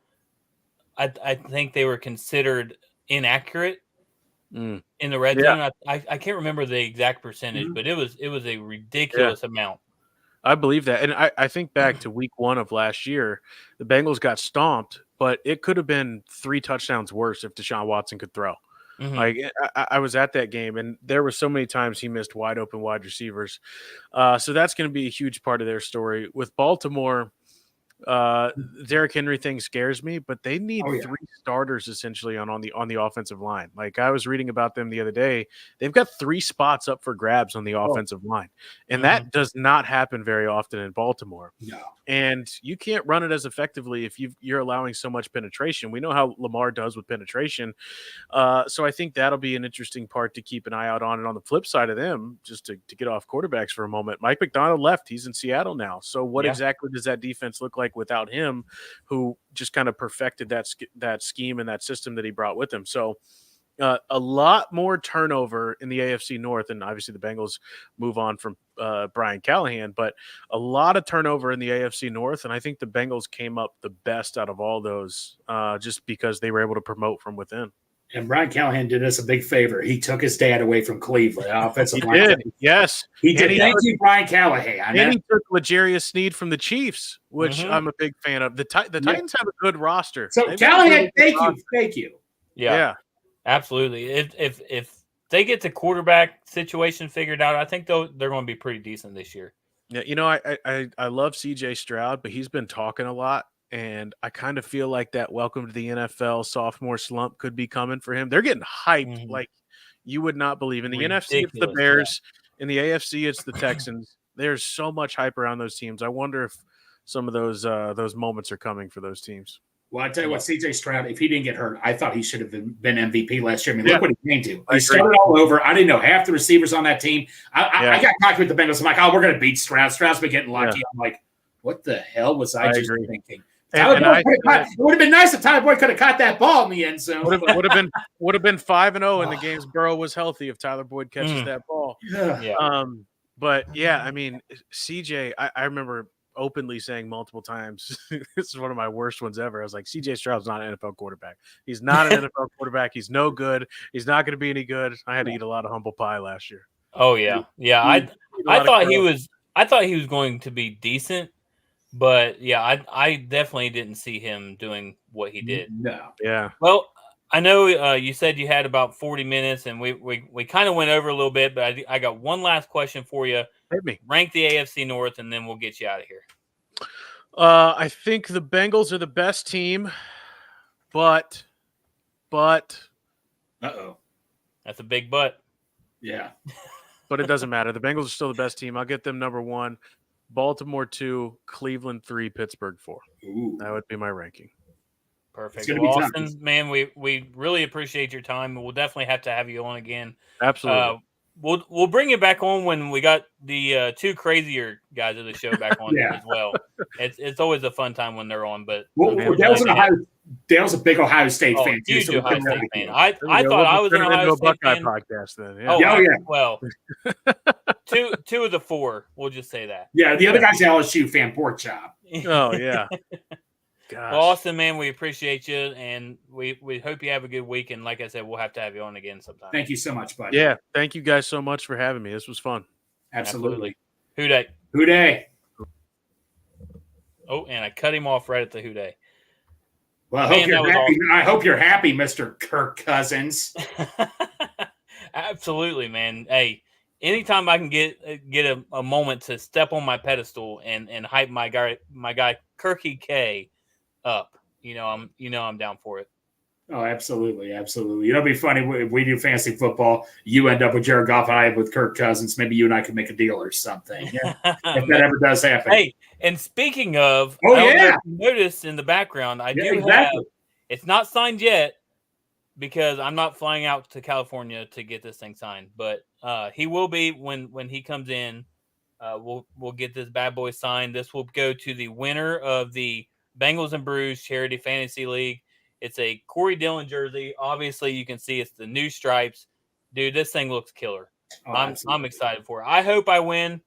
I think they were considered inaccurate in the red zone. I can't remember the exact percentage, but it was a ridiculous amount. I believe that. And I think back to week 1 of last year, the Bengals got stomped, but it could have been 3 touchdowns worse if Deshaun Watson could throw. Like I was at that game, and there were so many times he missed wide open wide receivers. So that's going to be a huge part of their story. With Baltimore, Derrick Henry thing scares me, but they need 3 starters essentially on the offensive line. Like I was reading about them the other day. They've got 3 spots up for grabs on the offensive line. And that does not happen very often in Baltimore. No. And you can't run it as effectively if you're allowing so much penetration. We know how Lamar does with penetration. So I think that'll be an interesting part to keep an eye out on. And on the flip side of them, just to get off quarterbacks for a moment, Mike McDonald left. He's in Seattle now. So what exactly does that defense look like without him, who just kind of perfected that scheme and that system that he brought with him? So a lot more turnover in the AFC North, and obviously the Bengals move on from Brian Callahan, but a lot of turnover in the AFC North, and I think the Bengals came up the best out of all those just because they were able to promote from within. And Brian Callahan did us a big favor. He took his dad away from Cleveland. Offensive He line. did. Yes. He did. And Thank you, Brian Callahan. And he took L'Jarius Sneed from the Chiefs, which Mhm. I'm a big fan of. The Titans have a good roster. So They've got a Callahan, really good roster. thank you. Yeah, absolutely. If they get the quarterback situation figured out, I think they're going to be pretty decent this year. Yeah, I love CJ Stroud, but he's been talking a lot, and I kind of feel like that welcome to the NFL sophomore slump could be coming for him. They're getting hyped like you would not believe. In the NFC, it's the Bears. In the AFC, it's the Texans. There's so much hype around those teams. I wonder if some of those moments are coming for those teams. Well, I tell you what, CJ Stroud, if he didn't get hurt, I thought he should have been MVP last year. I mean, look what he came to. He started all over. I didn't know half the receivers on that team. I got cocky with the Bengals. I'm like, oh, we're going to beat Stroud. Stroud's been getting lucky. I'm like, what the hell was I just thinking? It would have been nice if Tyler Boyd could have caught that ball in the end zone. Would have been 5-0 in the games Burrow was healthy if Tyler Boyd catches that ball. But yeah, I mean, CJ, I remember openly saying multiple times, this is one of my worst ones ever. I was like, CJ Stroud's not an NFL quarterback. He's not an NFL quarterback. He's no good. He's not going to be any good. I had to eat a lot of humble pie last year. Oh yeah. Yeah. I thought he was going to be decent, but yeah, I definitely didn't see him doing what he did. No. Yeah. Well, I know you said you had about 40 minutes, and we kind of went over a little bit, but I got one last question for you. Hit me. Rank the AFC North, and then we'll get you out of here. I think the Bengals are the best team, but uh-oh. That's a big but. Yeah. But it doesn't matter. The Bengals are still the best team. I'll get them number 1, Baltimore 2, Cleveland 3, Pittsburgh 4. Ooh. That would be my ranking. Perfect. Well, Austin, man, we really appreciate your time. We'll definitely have to have you on again. Absolutely. We'll bring you back on when we got the 2 crazier guys of the show back on as well. It's always a fun time when they're on. But Dale's a big Ohio State fan too. Huge Ohio State fan. I thought I was an Ohio State fan. Podcast then. Yeah. Oh yeah. Well, two of the 4. We'll just say that. Yeah, the other guy's an LSU fan. Pork chop. Oh yeah. Gosh. Well, Austin, man, we appreciate you, and we hope you have a good week. And like I said, we'll have to have you on again sometime. Thank you so much, buddy. Yeah, thank you guys so much for having me. This was fun. Absolutely. Who day? Who day? Oh, and I cut him off right at the who day. Well, I hope you're happy, Mr. Kirk Cousins. Absolutely, man. Hey, anytime I can get a moment to step on my pedestal and hype my guy Kirky K up, I'm down for it. Oh, absolutely, absolutely. It'll be funny if we do fantasy football. You end up with Jared Goff and I with Kirk Cousins. Maybe you and I can make a deal or something. Yeah. If that ever does happen. Hey, and speaking of, notice in the background, I do have. It's not signed yet because I'm not flying out to California to get this thing signed, but he will be when he comes in. We'll get this bad boy signed. This will go to the winner of the Bengals and Brews Charity Fantasy League. It's a Corey Dillon jersey. Obviously, you can see it's the new stripes. Dude, this thing looks killer. Oh, I'm excited for it. I hope I win.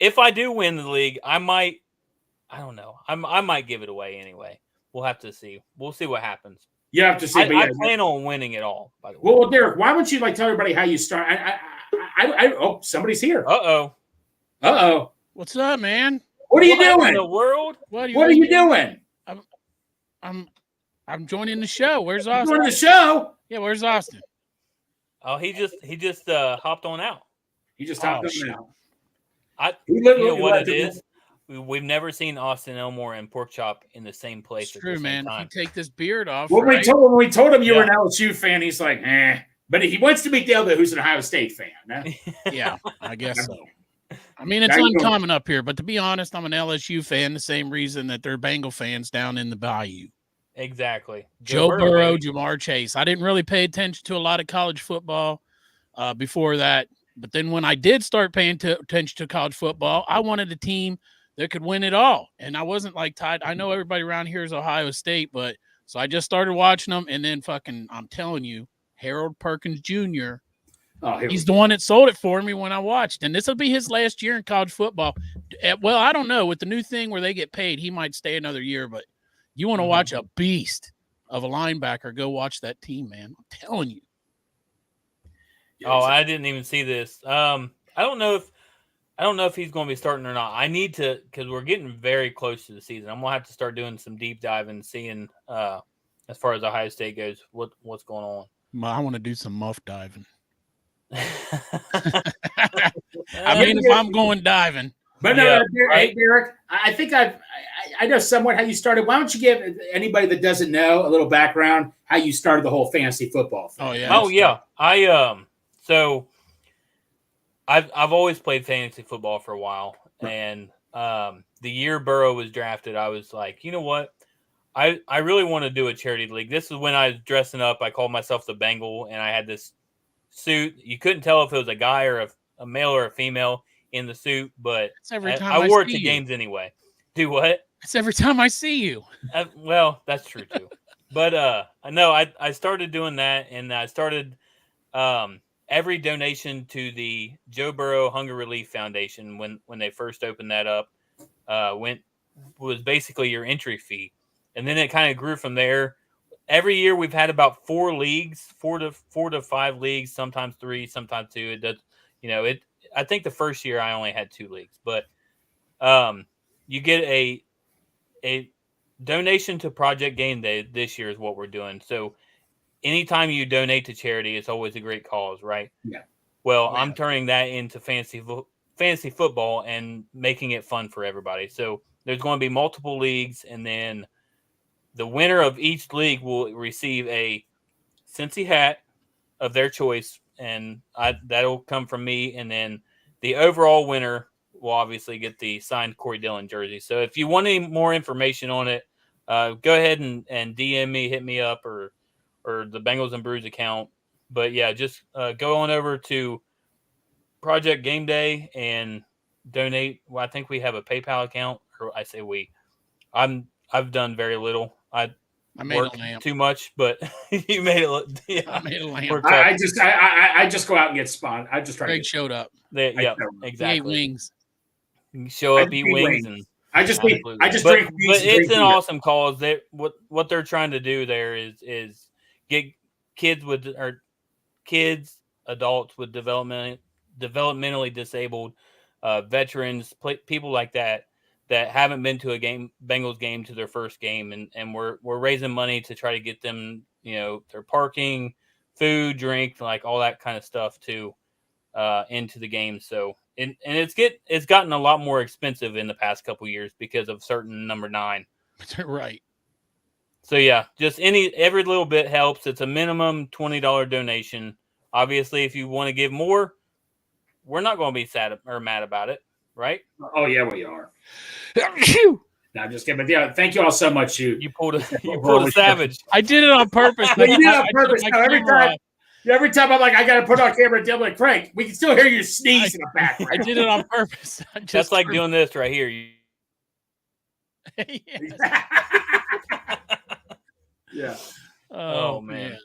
If I do win the league, I don't know. I might give it away anyway. We'll have to see. We'll see what happens. You have to see. I plan on winning it all, by the way. Well, Derek, why don't you tell everybody how you start? Oh, somebody's here. Uh-oh. What's up, man? What are you doing? In the world? What are you doing? I'm joining the show. Where's Austin? Joining the show? Yeah, where's Austin? Oh, he just hopped on out. He just hopped on out. You know what it is? We've never seen Austin Elmore and Pork Chop in the same place. It's true, man. Time. You take this beard off. Well, right? when we told him you were an LSU fan, he's like, eh. But he wants to meet Dale, who's an Ohio State fan. Huh? Yeah, I guess so. I mean, it's uncommon up here, but to be honest, I'm an LSU fan, the same reason that they're Bengal fans down in the Bayou. Exactly. Joe Burrow, Jamar Chase. I didn't really pay attention to a lot of college football before that. But then when I did start paying attention to college football, I wanted a team that could win it all. And I wasn't like tied. I know everybody around here is Ohio State, but so I just started watching them. And then I'm telling you, Harold Perkins Jr., he's the one that sold it for me when I watched. And this will be his last year in college football. Well, I don't know. With the new thing where they get paid, he might stay another year. But you want to watch a beast. of a linebacker, go watch that team, man. I'm telling you. Oh, I didn't even see this. I don't know if he's going to be starting or not. I need to, because we're getting very close to the season. I'm going to have to start doing some deep diving, seeing as far as Ohio State goes, what's going on. I want to do some muff diving. I if I'm going diving. But no, hey, Derek, I think I know somewhat how you started. Why don't you give anybody that doesn't know a little background how you started the whole fantasy football thing? Oh yeah. So I've always played fantasy football for a while, and the year Burrow was drafted, I was like, you know what? I really want to do a charity league. This is when I was dressing up. I called myself the Bengal, and I had this suit. You couldn't tell if it was a guy or a male or a female in the suit, but I wore it to games anyway. Do what? That's every time I see you. Well, that's true too. But no, I started doing that, and I started every donation to the Joe Burrow Hunger Relief Foundation when they first opened that up was basically your entry fee, and then it kind of grew from there. Every year we've had about 4 leagues, 4 to 5 leagues, sometimes 3, sometimes 2. It does, I think the first year I only had 2 leagues, but you get a donation to Project Game Day this year is what we're doing. So anytime you donate to charity, it's always a great cause, right? Yeah. Well, I'm turning that into fantasy football and making it fun for everybody. So there's going to be multiple leagues, and then the winner of each league will receive a Cincy hat of their choice, and that'll come from me. And then the overall winner will obviously get the signed Corey Dillon jersey. So if you want any more information on it, go ahead and DM me, hit me up, or the Bengals and Brews account. But yeah, just go on over to Project Game Day and donate. Well, I think we have a PayPal account, or I say we. I've done very little. I made a lamp too much, but you made it. Yeah, I made a lamp. I just go out and get spawned. I just try. Greg showed up. Yeah, exactly. He ate wings. You show up, eat wings, and I just drink. But it's an awesome cause. What they're trying to do there is get kids, adults with developmentally disabled, veterans, people like that haven't been to a Bengals game to their first game, and we're raising money to try to get them, their parking, food, drink, like all that kind of stuff too, into the game. So and it's gotten a lot more expensive in the past couple years because of certain number 9. Right. So yeah, just every little bit helps. It's a minimum $20 donation. Obviously, if you want to give more, we're not going to be sad or mad about it, right? Oh yeah, we are. No, I'm just kidding. But yeah, thank you all so much. You pulled a savage. I did it on purpose. You did it on purpose. Every time I'm like, I got to put on camera and deal with Craig. We can still hear you sneeze in the background. I did it on purpose. That's like doing this right here. Yeah. Oh man.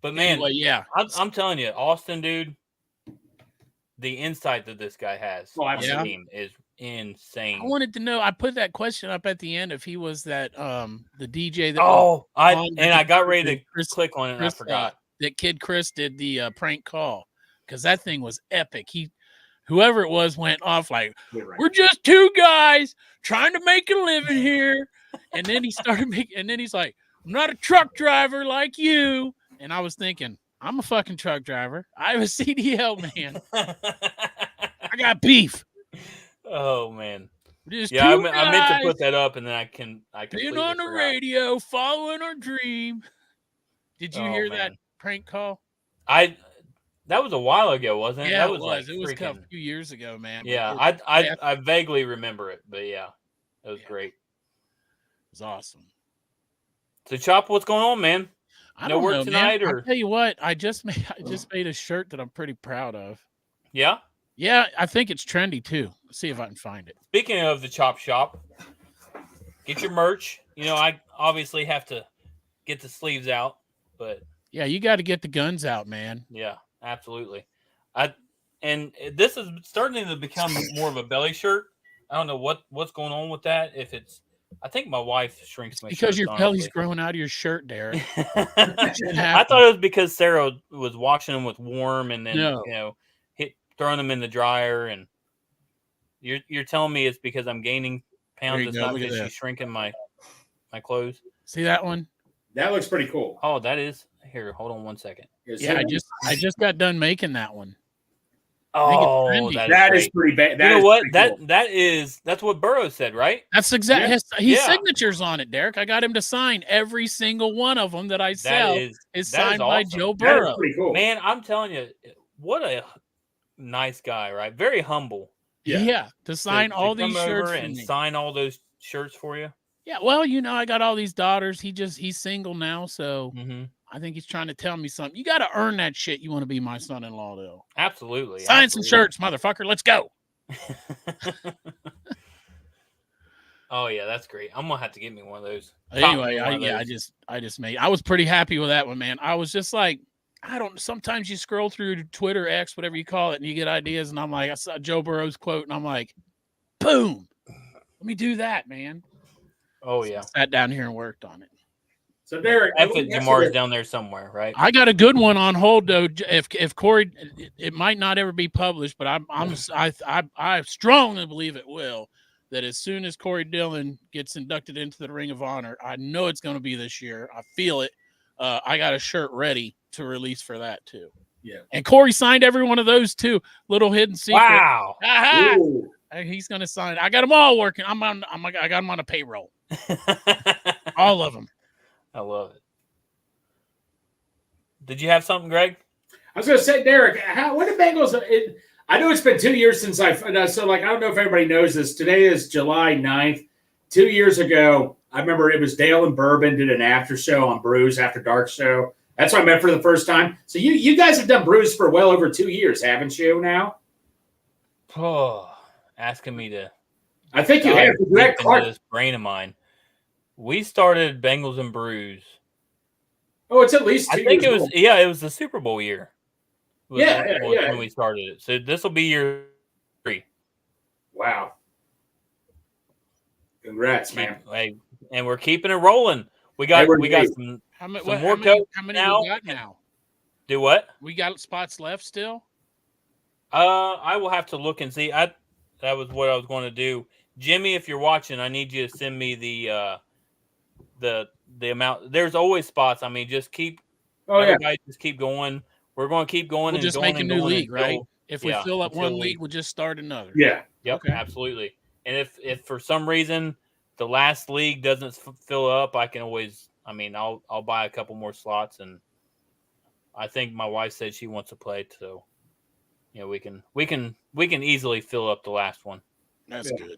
But man, anyway, yeah, I'm telling you, Austin, dude, the insight that this guy has on the team is insane. I wanted to know. I put that question up at the end if he was that the DJ that. I got ready to click on it and I forgot. That kid Chris did the prank call because that thing was epic. Whoever it was went off like, we're just 2 guys trying to make a living here, and then he started making. And then he's like, I'm not a truck driver like you. And I was thinking, I'm a fucking truck driver. I have a CDL, man. I got beef. Oh man. Yeah, I meant to put that up, and then I being on the radio, following our dream. Did you hear that prank call? That was a while ago, wasn't it? Yeah, that it was. It was a few years ago, man. Yeah, I vaguely remember it, but yeah, it was great. It was awesome. So, Chop, what's going on, man? No work tonight, or I'll tell you what, I just made a shirt that I'm pretty proud of. Yeah? Yeah, I think it's trendy too. Let's see if I can find it. Speaking of the Chop Shop, get your merch. I obviously have to get the sleeves out, but yeah, you got to get the guns out, man. Yeah, absolutely. And this is starting to become more of a belly shirt. I don't know what's going on with that. If it's I think my wife shrinks my Because shirts, your belly's honestly. growing out of your shirt, Derek. I thought it was because Sarah was washing them with warm and then No. throwing them in the dryer. And you're telling me it's because I'm gaining There pounds. you It's go. not Look at because this. she's shrinking my clothes. See that one? That looks pretty cool. Oh, that is here. Hold on one second. Yeah, I just got done making that one. Oh, that is pretty bad. You know what? That's what Burrows said, right? That's exactly Yeah. his signatures on it, Derek. I got him to sign every single one of them that I sell is signed by Joe Burrow. That is pretty cool. Man, I'm telling you, what a nice guy, right? Very humble. Yeah, to sign all these shirts for and me. sign all those shirts for you. Yeah, well, I got all these daughters. He's single now, so I think he's trying to tell me something. You got to earn that shit. You want to be my son-in-law, though. Absolutely. Sign some shirts, motherfucker. Let's go. Oh yeah, that's great. I'm gonna have to get me one of those. Anyway, I was pretty happy with that one, man. I was just like, sometimes you scroll through Twitter, X, whatever you call it, and you get ideas, and I'm like, I saw Joe Burrow's quote, and I'm like, boom, let me do that, man. Oh yeah. So I sat down here and worked on it. So Derek, Jamar's down there somewhere, right? I got a good one on hold though. If Corey, it might not ever be published, but I strongly believe it will. That as soon as Corey Dillon gets inducted into the Ring of Honor, I know it's going to be this year. I feel it. I got a shirt ready to release for that too. Yeah. And Corey signed every one of those too. Little hidden secret. Wow. He's going to sign it. I got them all working. I got them on a payroll. All of them. I love it. Did you have something, Greg? I was going to say, Derek, what did Bengals? I know it's been 2 years since I don't know if everybody knows this. Today is July 9th. 2 years ago, I remember it was Dale and Bourbon did an after show on Brews, After Dark show. That's what I met for the first time. So you guys have done Brews for well over 2 years, haven't you now? Oh, asking me to. I think you have. This brain of mine. We started Bengals and Brews. Oh, it's at least 2 years. I think it was. Old. Yeah, it was the Super Bowl year. When we started it. So this will be year 3. Wow. Congrats, man. And we're keeping it rolling. We got some more coaches. How many we got now? Do what? We got spots left still? I will have to look and see. That was what I was going to do. Jimmy, if you're watching, I need you to send me the amount. There's always spots. I mean, just keep just keep going. We're going to keep going. We'll just make a new league, right? If we fill up one league, we'll just start another. Yeah. Yep. Okay. Absolutely. And if for some reason the last league doesn't fill up, I can always. I mean, I'll buy a couple more slots, and I think my wife said she wants to play, so we can easily fill up the last one. That's good.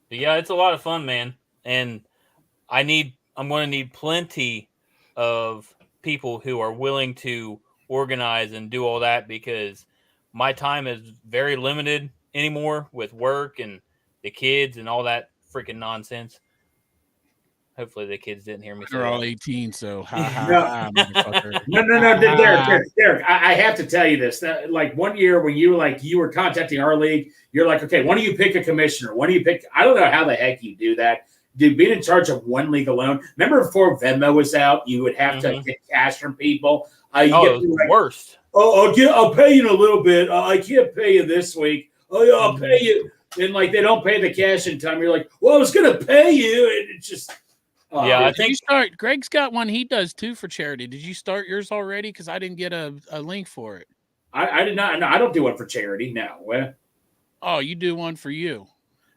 But yeah, it's a lot of fun, man, and I'm going to need plenty of people who are willing to organize and do all that, because my time is very limited anymore with work and the kids and all that freaking nonsense. Hopefully the kids didn't hear me. They're all 18, so motherfucker. No, Derek. I have to tell you this. That, like, one year when you were contacting our league, you're like, okay, why don't you pick a commissioner? Why don't you pick? I don't know how the heck you do that. Dude, being in charge of one league alone. Remember before Venmo was out, you would have to get cash from people. It was the worst. I'll pay you in a little bit. I can't pay you this week. Oh yeah, I'll pay you. And they don't pay the cash in time. You're like, well, I was gonna pay you, and it's just. I think you start. Greg's got one he does too for charity. Did you start yours already? Because I didn't get a link for it. I did not. No, I don't do one for charity. No. Oh, you do one for you.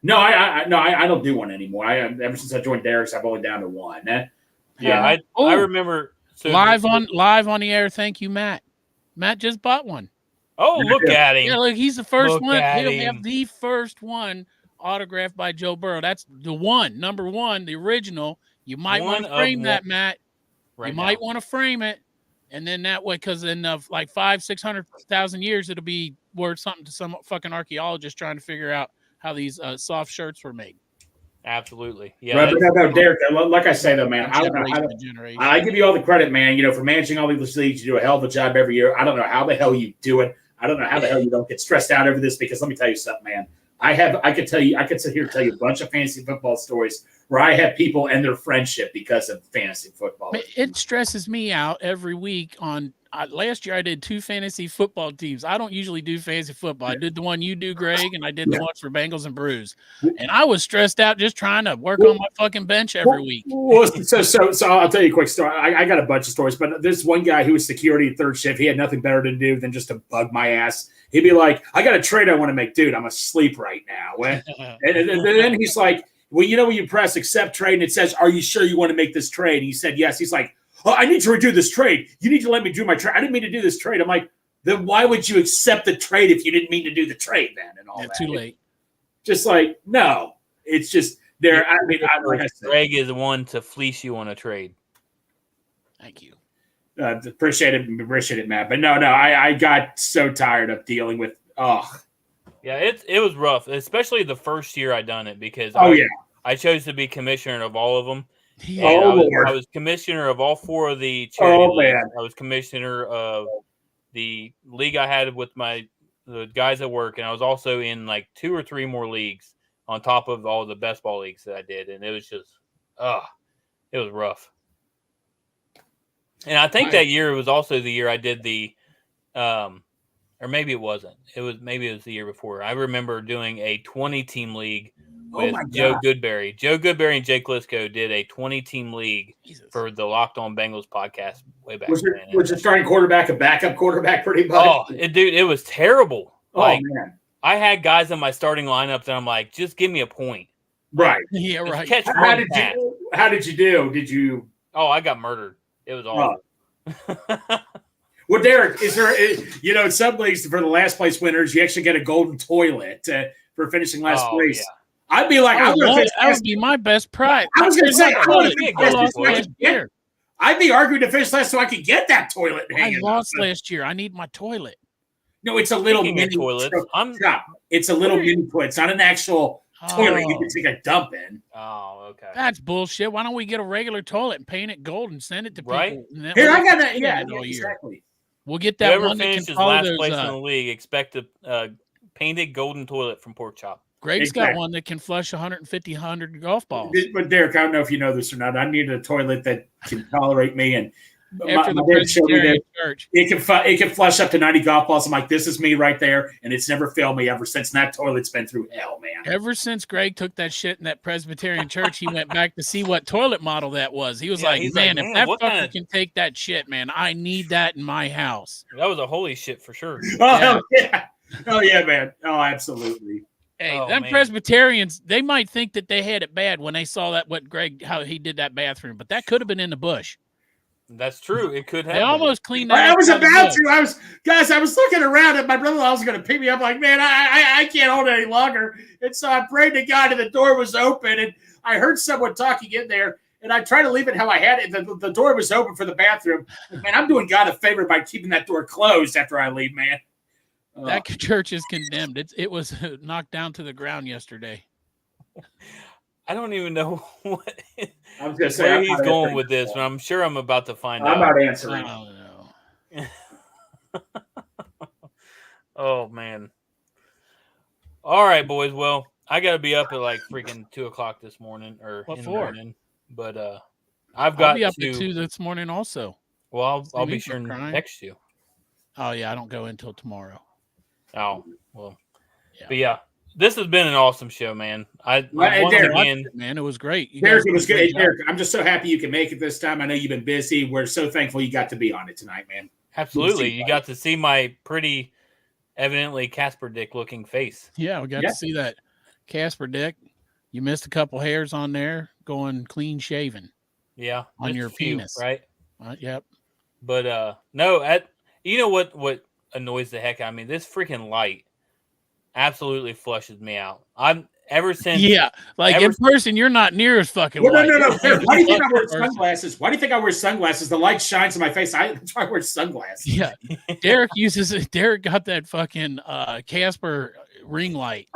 No, I don't do one anymore. Ever since I joined Derek's, I've only down to one. I remember live on the air. Thank you, Matt. Matt just bought one. Oh, look at him! Yeah, look, he's the first one. He'll have the first one autographed by Joe Burrow. That's the one, number one, the original. You might want to frame that, Matt. You might want to frame it, and then that way, because in 500,000-600,000 years, it'll be worth something to some fucking archaeologist trying to figure out how these soft shirts were made. Absolutely, yeah. Right, no, Derek. Like I say though, man, I give you all the credit, man. For managing all these leagues, you do a hell of a job every year. I don't know how the hell you do it. I don't know how the hell you don't get stressed out over this, because let me tell you something, man. I could sit here and tell you a bunch of fantasy football stories where I have people end their friendship because of fantasy football. It stresses me out every week. Last year I did 2 fantasy football teams. I don't usually do fantasy football. I did the one you do, Greg, and I did the ones for Bengals and Brews. And I was stressed out just trying to work on my fucking bench every week. So I'll tell you a quick story. I got a bunch of stories, but there's one guy who was security at third shift. He had nothing better to do than just to bug my ass. He'd be like, I got a trade I want to make. Dude, I'm asleep right now. And then he's like, well, when you press accept trade and it says, are you sure you want to make this trade? And he said, yes. He's like, oh, I need to redo this trade. You need to let me do my trade. I didn't mean to do this trade. I'm like, then why would you accept the trade if you didn't mean to do the trade then? And all that. Too late. Just like, no. It's just there. Like I said, Greg is the one to fleece you on a trade. Thank you. Appreciate it, Matt. But no, I got so tired of dealing with. Yeah, it was rough, especially the first year I done it because I chose to be commissioner of all of them. Yeah. I was commissioner of all 4 of the charity leagues. Man. I was commissioner of the league I had with the guys at work, and I was also in like 2 or 3 more leagues on top of all the best ball leagues that I did, and it was just it was rough. And I think that year was also the year I did the or maybe it wasn't. It was the year before. I remember doing a 20-team league with Joe Goodberry. Joe Goodberry and Jake Lisco did a 20-team league for the Locked On Bengals podcast way back then. Was your starting quarterback a backup quarterback pretty much? Oh, dude, it was terrible. Man. I had guys in my starting lineup that I'm like, just give me a point. Right. Yeah, right. Catch How did you do? Did you? Oh, I got murdered. It was awful. Well, Derek, is there? In some leagues for the last place winners, you actually get a golden toilet for finishing last place. Yeah. I'd be like, that would be my best prize. I was going to say, I'd be arguing to finish last so I could get that toilet. I lost last year. I need my toilet. No, it's a little mini toilet. It's a little mini toilet. It's not an actual toilet you can take a dump in. Oh, okay. That's bullshit. Why don't we get a regular toilet and paint it gold and send it to people? Right? Here, I got that. Yeah, exactly. We'll get that Whoever one that can finishes follow last those. place in the league, expect a painted golden toilet from Pork Chop. Greg's got one that can flush 100 golf balls. But Derek, I don't know if you know this or not. I need a toilet that can tolerate me. And after the Presbyterian church, it can flush up to 90 golf balls. I'm like, this is me right there, and it's never failed me ever since. And that toilet's been through hell, man. Ever since Greg took that shit in that Presbyterian church, he went back to see what toilet model that was. He was like, man, if that fucker can take that shit, man, I need that in my house. That was a holy shit for sure. Oh yeah, man. Oh, absolutely. Hey, Presbyterians, they might think that they had it bad when they saw how he did that bathroom, but that could have been in the bush. That's true. It could have. They almost cleaned that. I was about to. I was looking around and my brother-in-law was going to pick me up. Like, man, I can't hold it any longer. And so I prayed to God, and the door was open, and I heard someone talking in there. And I tried to leave it how I had it. The door was open for the bathroom. Man, I'm doing God a favor by keeping that door closed after I leave, man. That church is condemned. It was knocked down to the ground yesterday. I don't even know what I was going to say where he's going with this, but I'm sure I'm about to find out. I'm not answering. I don't know. Oh man! All right, boys. Well, I got to be up at like freaking 2:00 this morning, or what in for? the morning. But I'll be up at 2 this morning also. Well, I'll be sure and text you. Oh yeah, I don't go until tomorrow. Oh well, yeah. But yeah. This has been an awesome show, man. Man, it was great. Derek, it was good. Hey, Derek, I'm just so happy you can make it this time. I know you've been busy. We're so thankful you got to be on it tonight, man. Absolutely. You got to see my pretty, evidently Casper Dick looking face. Yeah, we got to see that Casper Dick. You missed a couple hairs on there going clean shaven. Yeah. On your penis. Right? Yep. But no, you know what annoys the heck out of me? This freaking light absolutely flushes me out. I'm ever since. Yeah, like in person, you're not near as fucking. Well, no. Why do you think I wear sunglasses? Why do you think I wear sunglasses? The light shines in my face. That's why I wear sunglasses. Yeah, Derek got that fucking Casper ring light.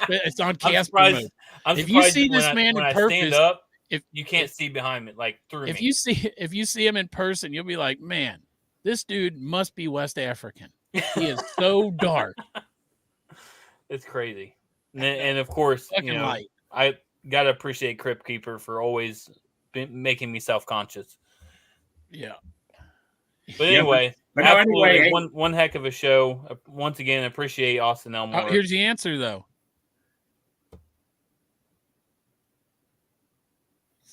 It's on Casper mode. If you see this man in person, stand up, if you can't see behind me, like through me. If you see him in person, you'll be like, man, this dude must be West African. He is so dark. It's crazy. And of course, Fucking light. I gotta appreciate Crypt Keeper for always making me self-conscious. Yeah. But Yeah, anyway, but no, absolutely, anyway, one heck of a show. Once again, appreciate Austin Elmore. Here's the answer, though.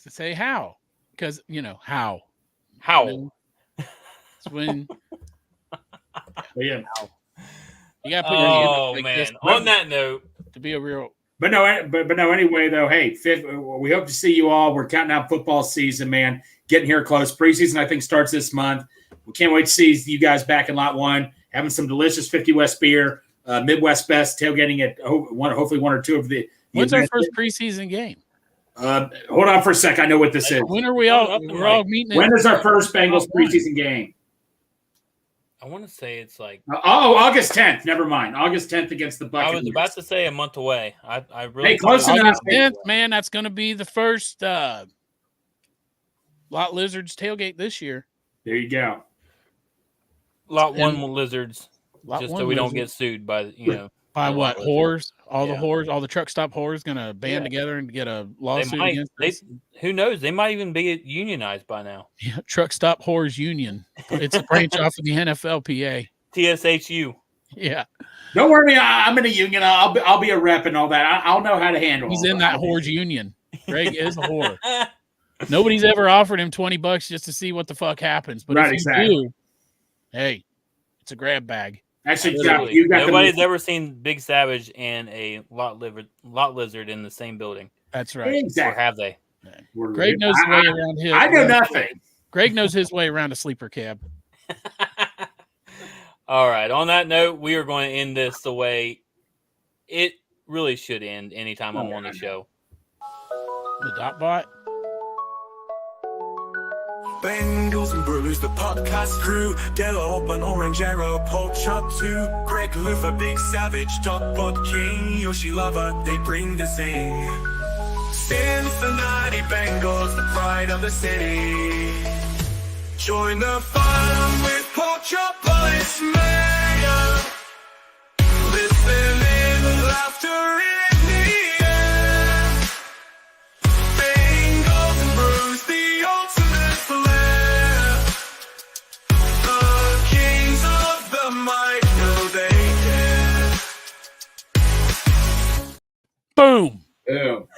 To say how, because how. How? It's when yeah. you got to put your hand up Oh like man! this On that note, to be a real. But no, anyway, though, hey, we hope to see you all. We're counting out football season, man. Getting here close. Preseason, I think, starts this month. We can't wait to see you guys back in Lot 1, having some delicious 50 West beer, Midwest Best, tailgating at hopefully one or two of the. When's our first preseason game? Hold on for a sec. I know what this is. When are we all? We're all meeting. When is our first Bengals preseason game? I want to say it's like August 10th. Never mind. August 10th against the Buccaneers. I was about to say a month away. I really close enough. August 10th, man. That's going to be the first Lot Lizards tailgate this year. There you go. Lot 1 lizards, Lot just 1 so we don't lizards. get sued by By what? Whores? All Yeah. the whores, all the truck stop whores going to band together and get a lawsuit against us? Who knows? They might even be unionized by now. Yeah, Truck Stop Whores Union. It's a branch off of the NFLPA. TSHU. Yeah. Don't worry, I'm in a union. I'll be a rep and all that. I'll know how to handle. He's all in that whores union. Greg is a whore. Nobody's ever offered him $20 just to see what the fuck happens. But if you do, hey, it's a grab bag. Actually, you got nobody's ever seen Big Savage and a lot lizard in the same building. That's right. Exactly. Or have they? Greg knows his way around his. I know nothing. Greg knows his way around a sleeper cab. All right. On that note, we are going to end this the way it really should end anytime I'm on the show. The dot bot. Bengals and Brews, the podcast crew. Get up an orange arrow, pork chop too. Greg Luther, Big Savage, Top Bud King, Yoshi Lover, they bring the sing. Cincinnati Bengals, the pride of the city. Join the fun with pork chop, Polish Mayor. Listen in, laughter in the air. Bengals and Brews, the ultimate flair. The kings of the might know they care. Boom. Boom.